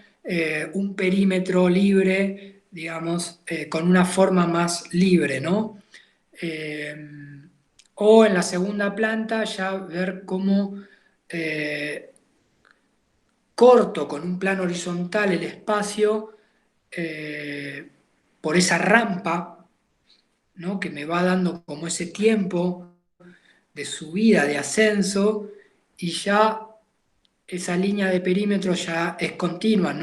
B: un perímetro libre, digamos, con una forma más libre, ¿no? Eh, o en la segunda planta ya ver cómo corto con un plano horizontal el espacio eh, por esa rampa, ¿no?, que me va dando como ese tiempo de subida, de ascenso, y ya esa línea de perímetro ya es continua,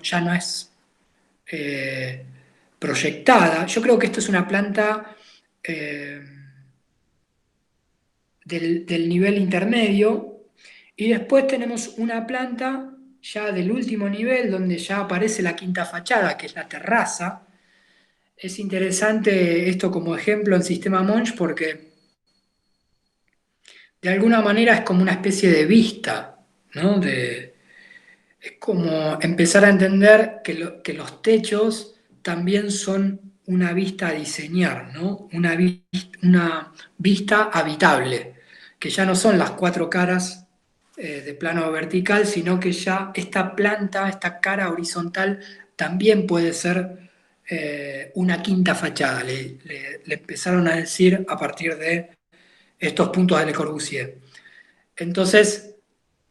B: ya no es eh, proyectada. Yo creo que esto es una planta del nivel intermedio, y después tenemos una planta ya del último nivel donde ya aparece la quinta fachada, que es la terraza. Es interesante esto como ejemplo en sistema Monge porque de alguna manera es como una especie de vista, ¿no? Es como empezar a entender que los techos también son una vista a diseñar, ¿no? Una vista habitable, que ya no son las cuatro caras de plano vertical, sino que ya esta planta, esta cara horizontal, también puede ser una quinta fachada. Le empezaron a decir a partir de estos puntos de Le Corbusier. Entonces,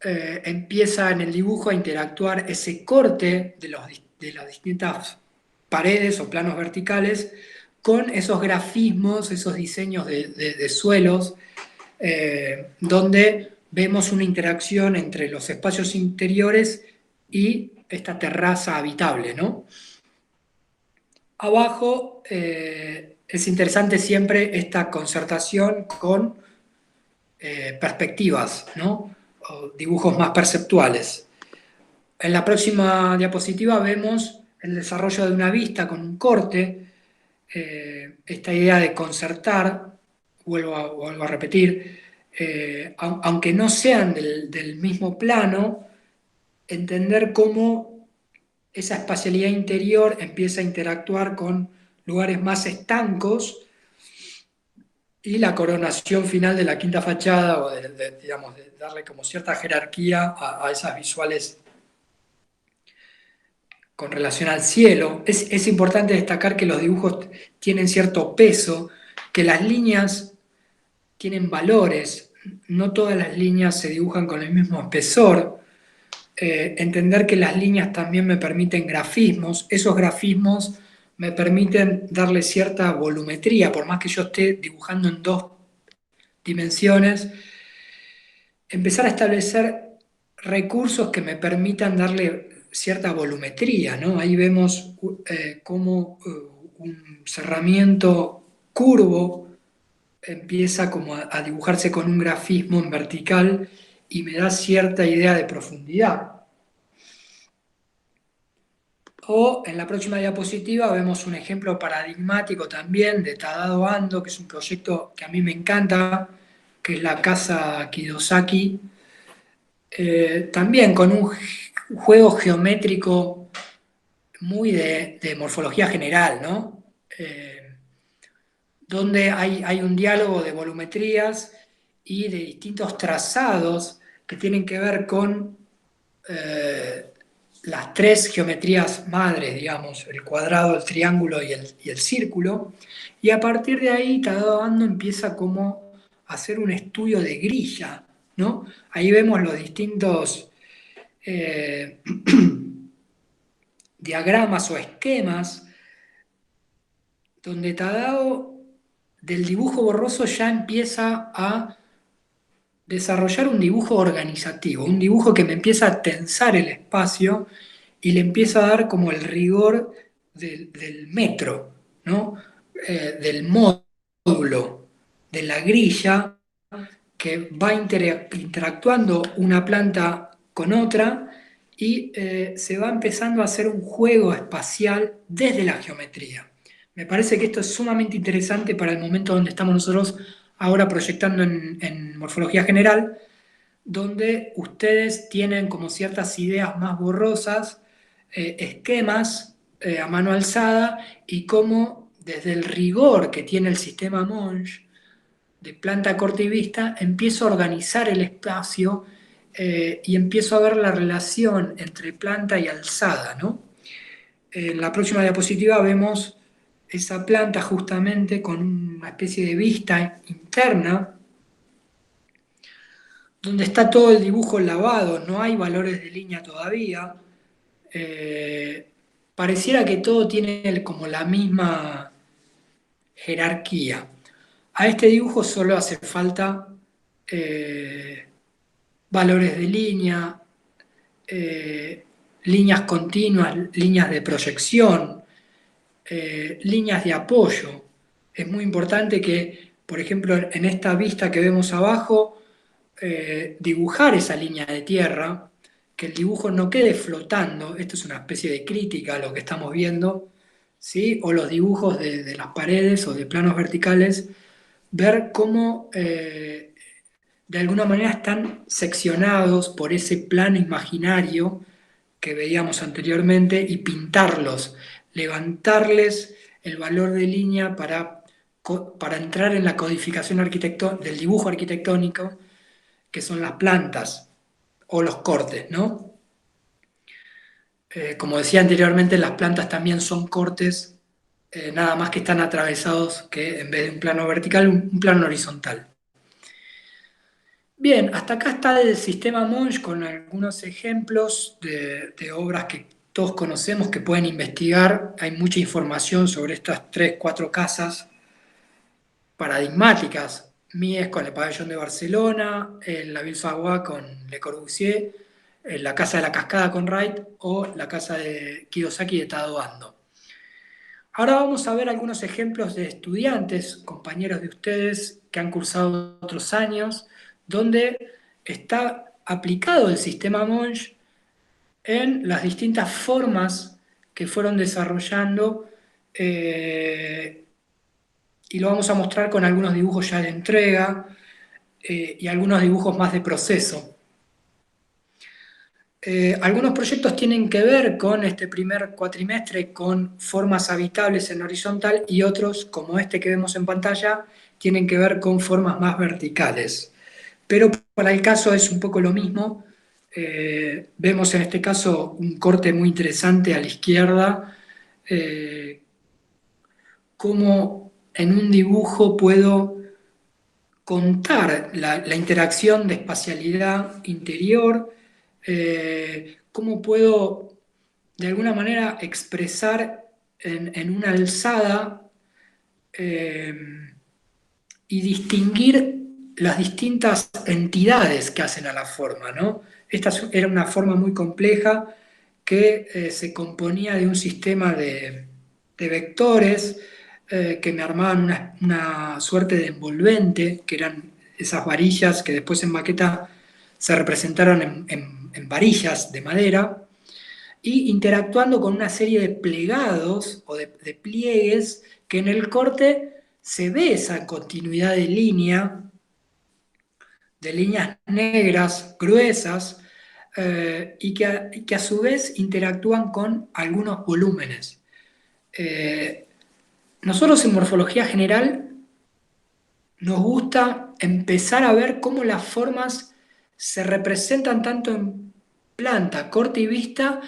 B: empieza en el dibujo a interactuar ese corte de las distintas paredes o planos verticales con esos grafismos, esos diseños de suelos, donde vemos una interacción entre los espacios interiores y esta terraza habitable, ¿no? Abajo es interesante siempre esta concertación con perspectivas, ¿no? O dibujos más perceptuales. En la próxima diapositiva vemos el desarrollo de una vista con un corte, esta idea de concertar, vuelvo a repetir, aunque no sean del mismo plano, entender cómo esa espacialidad interior empieza a interactuar con lugares más estancos y la coronación final de la quinta fachada, o digamos, de darle como cierta jerarquía a esas visuales con relación al cielo. Es importante destacar que los dibujos tienen cierto peso, que las líneas tienen valores, no todas las líneas se dibujan con el mismo espesor. Entender que las líneas también me permiten grafismos, esos grafismos me permiten darle cierta volumetría, por más que yo esté dibujando en dos dimensiones, empezar a establecer recursos que me permitan darle cierta volumetría, ¿no? Ahí vemos cómo un cerramiento curvo empieza como a dibujarse con un grafismo en vertical y me da cierta idea de profundidad. O en la próxima diapositiva vemos un ejemplo paradigmático también de Tadao Ando, que es un proyecto que a mí me encanta, que es la casa Kiyosaki, también con un juego geométrico muy de morfología general, ¿no? Donde hay un diálogo de volumetrías y de distintos trazados que tienen que ver con las tres geometrías madres, digamos, el cuadrado, el triángulo y el círculo, y a partir de ahí Tadao Ando empieza como a hacer un estudio de grilla, ¿no? Ahí vemos los distintos eh, diagramas o esquemas donde Tadao del dibujo borroso ya empieza a desarrollar un dibujo organizativo, un dibujo que me empieza a tensar el espacio y le empieza a dar como el rigor del metro, ¿no? Del módulo, de la grilla, que va interactuando una planta con otra y se va empezando a hacer un juego espacial desde la geometría. Me parece que esto es sumamente interesante para el momento donde estamos nosotros ahora proyectando en morfología general, donde ustedes tienen como ciertas ideas más borrosas, esquemas a mano alzada, y cómo desde el rigor que tiene el sistema Monge de planta corta y vista, empiezo a organizar el espacio y empiezo a ver la relación entre planta y alzada, ¿no? En la próxima diapositiva vemos esa planta justamente con una especie de vista interna, donde está todo el dibujo lavado, no hay valores de línea todavía. Pareciera que todo tiene como la misma jerarquía. A este dibujo solo hace falta valores de línea, eh, líneas continuas, líneas de proyección, líneas de apoyo. Es muy importante que, por ejemplo, en esta vista que vemos abajo, dibujar esa línea de tierra, que el dibujo no quede flotando. Esto es una especie de crítica a lo que estamos viendo, ¿sí? O los dibujos de las paredes o de planos verticales, ver cómo de alguna manera están seccionados por ese plano imaginario que veíamos anteriormente y pintarlos, levantarles el valor de línea para entrar en la codificación del dibujo arquitectónico, que son las plantas o los cortes, ¿no? Como decía anteriormente, las plantas también son cortes, nada más que están atravesados, que en vez de un plano vertical, un plano horizontal. Bien, hasta acá está el sistema Monge con algunos ejemplos de obras que todos conocemos, que pueden investigar. Hay mucha información sobre estas 3, 4 casas paradigmáticas. Mies con el pabellón de Barcelona, la Ville Savoye con Le Corbusier, la Casa de la Cascada con Wright o la Casa de Kiyosaki de Tadao Ando. Ahora vamos a ver algunos ejemplos de estudiantes, compañeros de ustedes que han cursado otros años, donde está aplicado el sistema Monge en las distintas formas que fueron desarrollando, y lo vamos a mostrar con algunos dibujos ya de entrega y algunos dibujos más de proceso. Algunos proyectos tienen que ver con este primer cuatrimestre con formas habitables en horizontal, y otros, como este que vemos en pantalla, tienen que ver con formas más verticales. Pero para el caso es un poco lo mismo. Vemos en este caso un corte muy interesante a la izquierda, cómo en un dibujo puedo contar la interacción de espacialidad interior, cómo puedo de alguna manera expresar en una alzada y distinguir las distintas entidades que hacen a la forma, ¿no? Esta era una forma muy compleja que se componía de un sistema de vectores que me armaban una suerte de envolvente, que eran esas varillas que después en maqueta se representaron en varillas de madera, y interactuando con una serie de plegados o de pliegues que en el corte se ve esa continuidad de línea, de líneas negras gruesas, y que a su vez interactúan con algunos volúmenes. Nosotros en morfología general nos gusta empezar a ver cómo las formas se representan tanto en planta, corte y vista,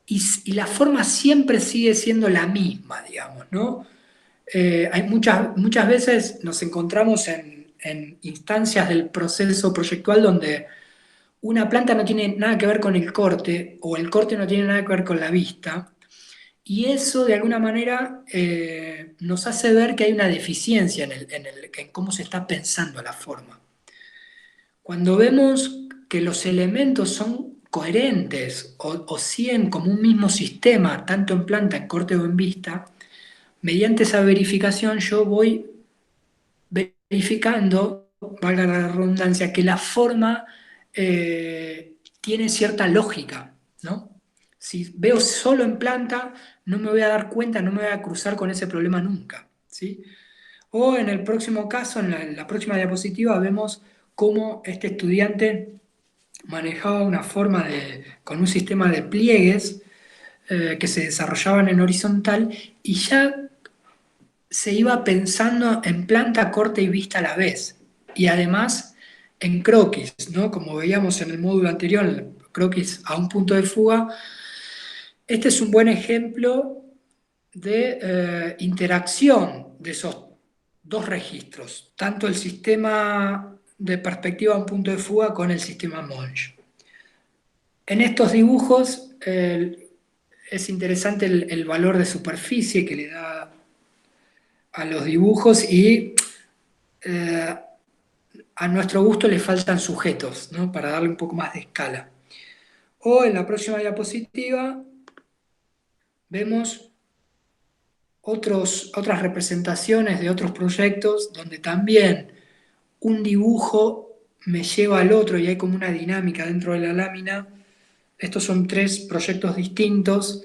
B: y la forma siempre sigue siendo la misma, digamos, ¿no? Hay muchas veces nos encontramos en instancias del proceso proyectual donde una planta no tiene nada que ver con el corte, o el corte no tiene nada que ver con la vista, y eso de alguna manera nos hace ver que hay una deficiencia en cómo se está pensando la forma. Cuando vemos que los elementos son coherentes o siguen como un mismo sistema, tanto en planta, en corte o en vista, mediante esa verificación yo voy verificando, valga la redundancia, que la forma tiene cierta lógica, ¿no? Si veo solo en planta, no me voy a dar cuenta, no me voy a cruzar con ese problema nunca, ¿sí? O en el próximo caso, en la próxima diapositiva, vemos cómo este estudiante manejaba una forma con un sistema de pliegues que se desarrollaban en horizontal, y ya se iba pensando en planta, corte y vista a la vez. Y además en croquis, ¿no? Como veíamos en el módulo anterior, el croquis a un punto de fuga. Este es un buen ejemplo de interacción de esos dos registros, tanto el sistema de perspectiva a un punto de fuga con el sistema Monge. En estos dibujos es interesante el valor de superficie que le da a los dibujos, y a nuestro gusto le faltan sujetos, ¿no? Para darle un poco más de escala. O en la próxima diapositiva vemos otras representaciones de otros proyectos donde también un dibujo me lleva al otro y hay como una dinámica dentro de la lámina. Estos son 3 proyectos distintos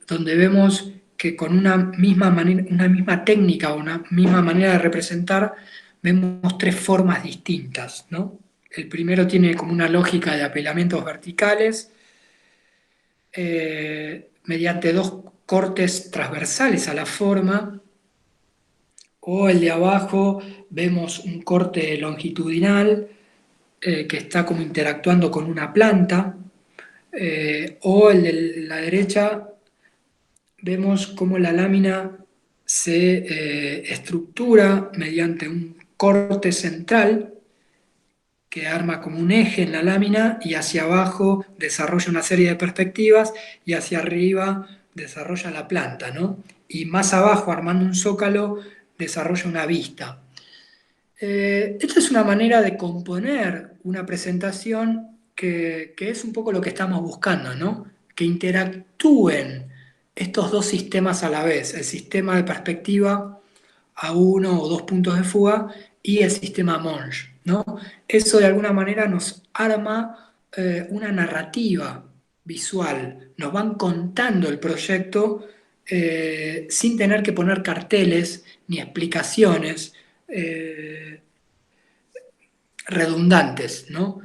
B: donde vemos que con una misma técnica o una misma manera de representar, vemos 3 formas distintas, ¿no? El primero tiene como una lógica de apelamientos verticales mediante 2 cortes transversales a la forma, o el de abajo vemos un corte longitudinal que está como interactuando con una planta, o el de la derecha vemos cómo la lámina se estructura mediante un corte central que arma como un eje en la lámina y hacia abajo desarrolla una serie de perspectivas y hacia arriba desarrolla la planta, ¿no? Y más abajo, armando un zócalo, desarrolla una vista. Esta es una manera de componer una presentación que es un poco lo que estamos buscando, ¿no? Que interactúen estos 2 sistemas a la vez, el sistema de perspectiva a 1 o 2 puntos de fuga y el sistema Monge, ¿no? Eso de alguna manera nos arma una narrativa visual, nos van contando el proyecto sin tener que poner carteles ni explicaciones redundantes, ¿no?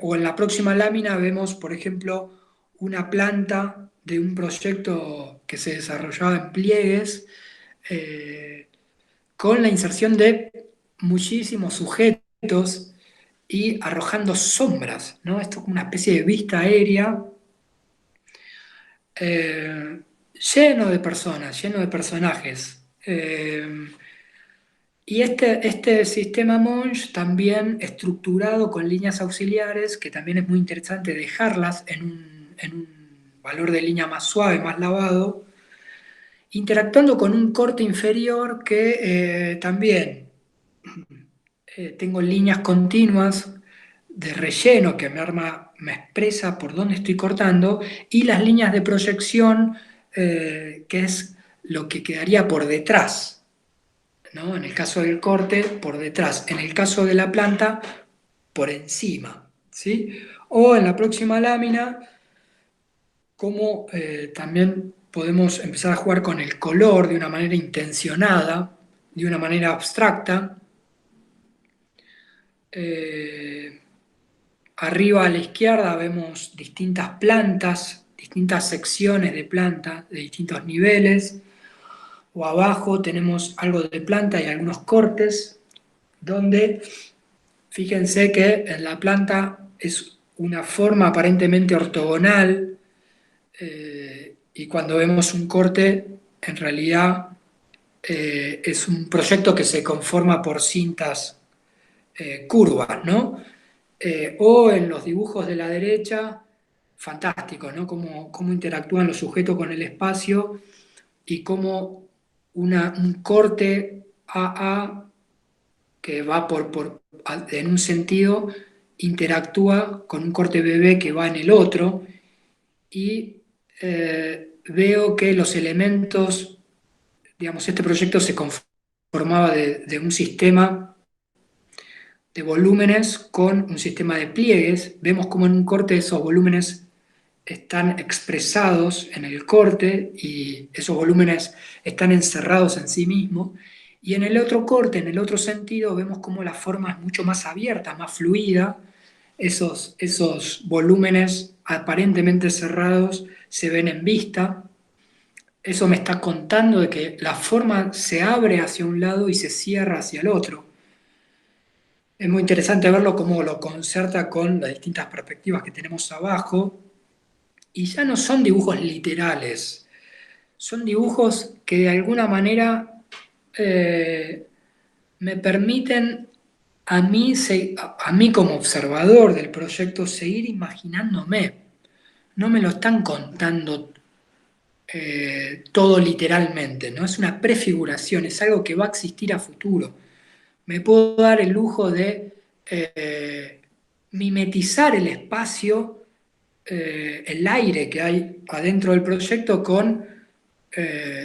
B: O en la próxima lámina vemos, por ejemplo, una planta de un proyecto que se desarrollaba en pliegues con la inserción de muchísimos sujetos y arrojando sombras, ¿no? Esto es como una especie de vista aérea lleno de personas, lleno de personajes. Y este sistema Monge también estructurado con líneas auxiliares, que también es muy interesante dejarlas en un valor de línea más suave, más lavado, interactuando con un corte inferior que también tengo líneas continuas de relleno que me expresa por dónde estoy cortando, y las líneas de proyección, que es lo que quedaría por detrás, ¿no? En el caso del corte, por detrás. En el caso de la planta, por encima, ¿sí? O en la próxima lámina, como también podemos empezar a jugar con el color de una manera intencionada, de una manera abstracta. Arriba a la izquierda vemos distintas plantas, distintas secciones de planta de distintos niveles, o abajo tenemos algo de planta y algunos cortes, donde fíjense que en la planta es una forma aparentemente ortogonal, y cuando vemos un corte, en realidad es un proyecto que se conforma por cintas curvas, ¿no? O en los dibujos de la derecha, fantástico, ¿no? Cómo interactúan los sujetos con el espacio y cómo un corte AA que va en un sentido interactúa con un corte BB que va en el otro, y veo que los elementos, digamos, este proyecto se conformaba de un sistema de volúmenes con un sistema de pliegues. Vemos cómo en un corte esos volúmenes están expresados en el corte y esos volúmenes están encerrados en sí mismos. Y en el otro corte, en el otro sentido, vemos cómo la forma es mucho más abierta, más fluida. Esos volúmenes aparentemente cerrados se ven en vista. Eso me está contando de que la forma se abre hacia un lado y se cierra hacia el otro. Es muy interesante verlo cómo lo concerta con las distintas perspectivas que tenemos abajo. Y ya no son dibujos literales, son dibujos que de alguna manera me permiten a mí como observador del proyecto seguir imaginándome. No me lo están contando todo literalmente, ¿no? Es una prefiguración, es algo que va a existir a futuro. Me puedo dar el lujo de mimetizar el espacio, el aire que hay adentro del proyecto con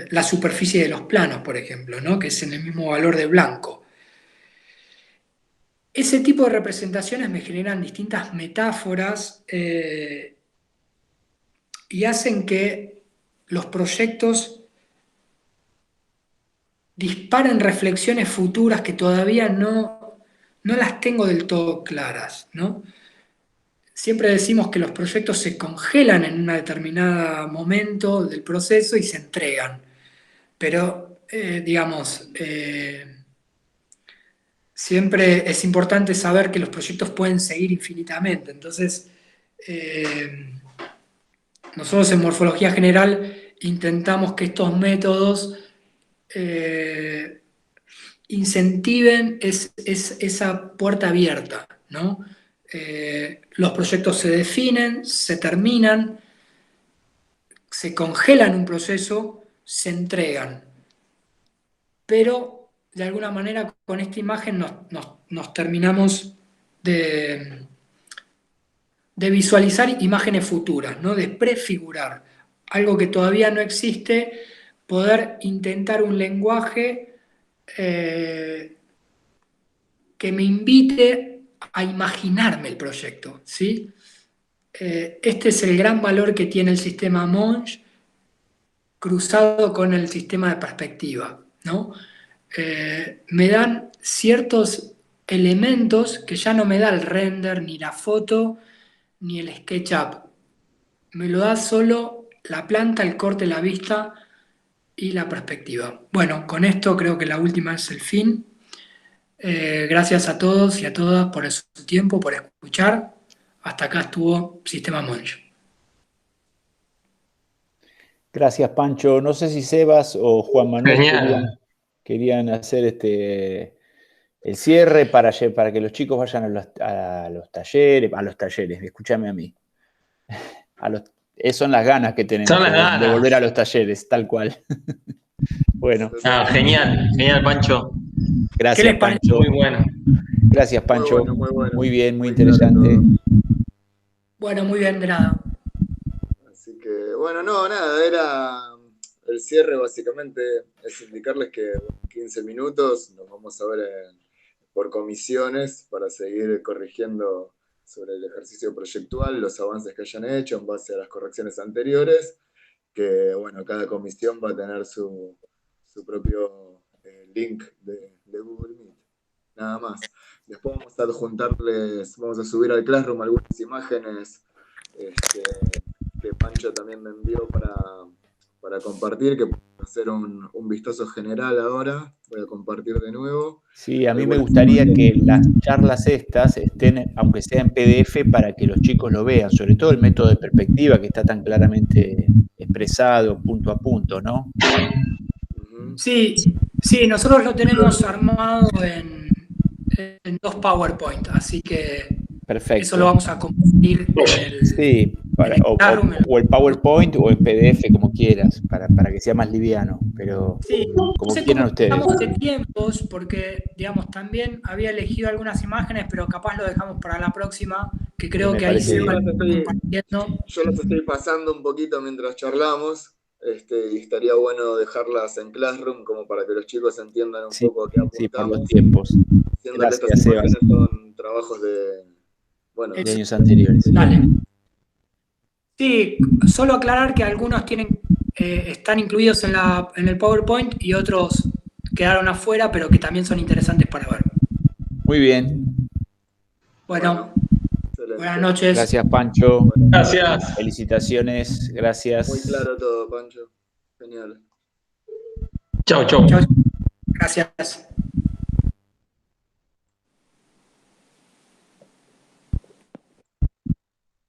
B: la superficie de los planos, por ejemplo, ¿no? Que es en el mismo valor de blanco. Ese tipo de representaciones me generan distintas metáforas y hacen que los proyectos disparen reflexiones futuras que todavía no las tengo del todo claras, ¿no? Siempre decimos que los proyectos se congelan en un determinado momento del proceso y se entregan. Pero, siempre es importante saber que los proyectos pueden seguir infinitamente. Entonces, nosotros en Morfología General intentamos que estos métodos incentiven esa puerta abierta, ¿no? Los proyectos se definen, se terminan, se congelan un proceso, se entregan. Pero, de alguna manera, con esta imagen nos terminamos de visualizar imágenes futuras, ¿no? De prefigurar algo que todavía no existe, poder intentar un lenguaje que me invite a imaginarme el proyecto, ¿sí? Este es el gran valor que tiene el sistema Monge cruzado con el sistema de perspectiva, ¿no? Me dan ciertos elementos que ya no me da el render, ni la foto, ni el SketchUp. Me lo da solo la planta, el corte, la vista y la perspectiva. Bueno, con esto creo que la última es el fin. Gracias a todos y a todas por su tiempo, por escuchar. Hasta acá estuvo Sistema Monge.
A: Gracias, Pancho. No sé si Sebas o Juan Manuel querían hacer el cierre para que los chicos vayan a los talleres, escúchame a mí. Son las ganas que tenemos de volver a los talleres, tal cual. Bueno.
D: Genial, Pancho.
A: Gracias, Pancho.
D: Muy bueno.
A: Gracias, Pancho.
C: Muy bueno.
A: Muy bien, muy interesante.
B: Bueno, muy bien, de nada.
C: Así que, bueno, nada, era el cierre básicamente, es indicarles que en 15 minutos nos vamos a ver por comisiones para seguir corrigiendo sobre el ejercicio proyectual, los avances que hayan hecho en base a las correcciones anteriores, que, bueno, cada comisión va a tener su propio link de Google Meet, nada más. Después vamos a subir al Classroom algunas imágenes que Pancho también me envió para compartir, que puedo hacer un vistazo general ahora. Voy a compartir de nuevo.
A: Sí, a mí me gustaría que las charlas estas estén, aunque sea en PDF, para que los chicos lo vean, sobre todo el método de perspectiva que está tan claramente expresado punto a punto, ¿no?
B: Sí, nosotros lo tenemos armado en 2 PowerPoint, así que
A: perfecto.
B: Eso lo vamos a compartir en el,
A: sí, o el PowerPoint o en PDF, como quieras, para que sea más liviano, pero
B: sí,
A: como quieran ustedes.
B: Estamos de tiempos porque, digamos, también había elegido algunas imágenes, pero capaz lo dejamos para la próxima, que creo que ahí se van compartiendo.
C: Yo las estoy pasando un poquito mientras charlamos. Y estaría bueno dejarlas en Classroom como para que los chicos entiendan un poco a qué apuntamos.
A: Sí, por los tiempos.
C: Gracias, que estas imágenes son trabajos de
A: años anteriores.
B: Dale. Sí, solo aclarar que algunos están incluidos en el PowerPoint y otros quedaron afuera, pero que también son interesantes para ver.
A: Muy bien.
B: Bueno. Buenas noches.
A: Gracias, Pancho.
D: Gracias.
A: Felicitaciones. Gracias.
C: Muy claro todo, Pancho. Genial.
D: Chau.
B: Gracias.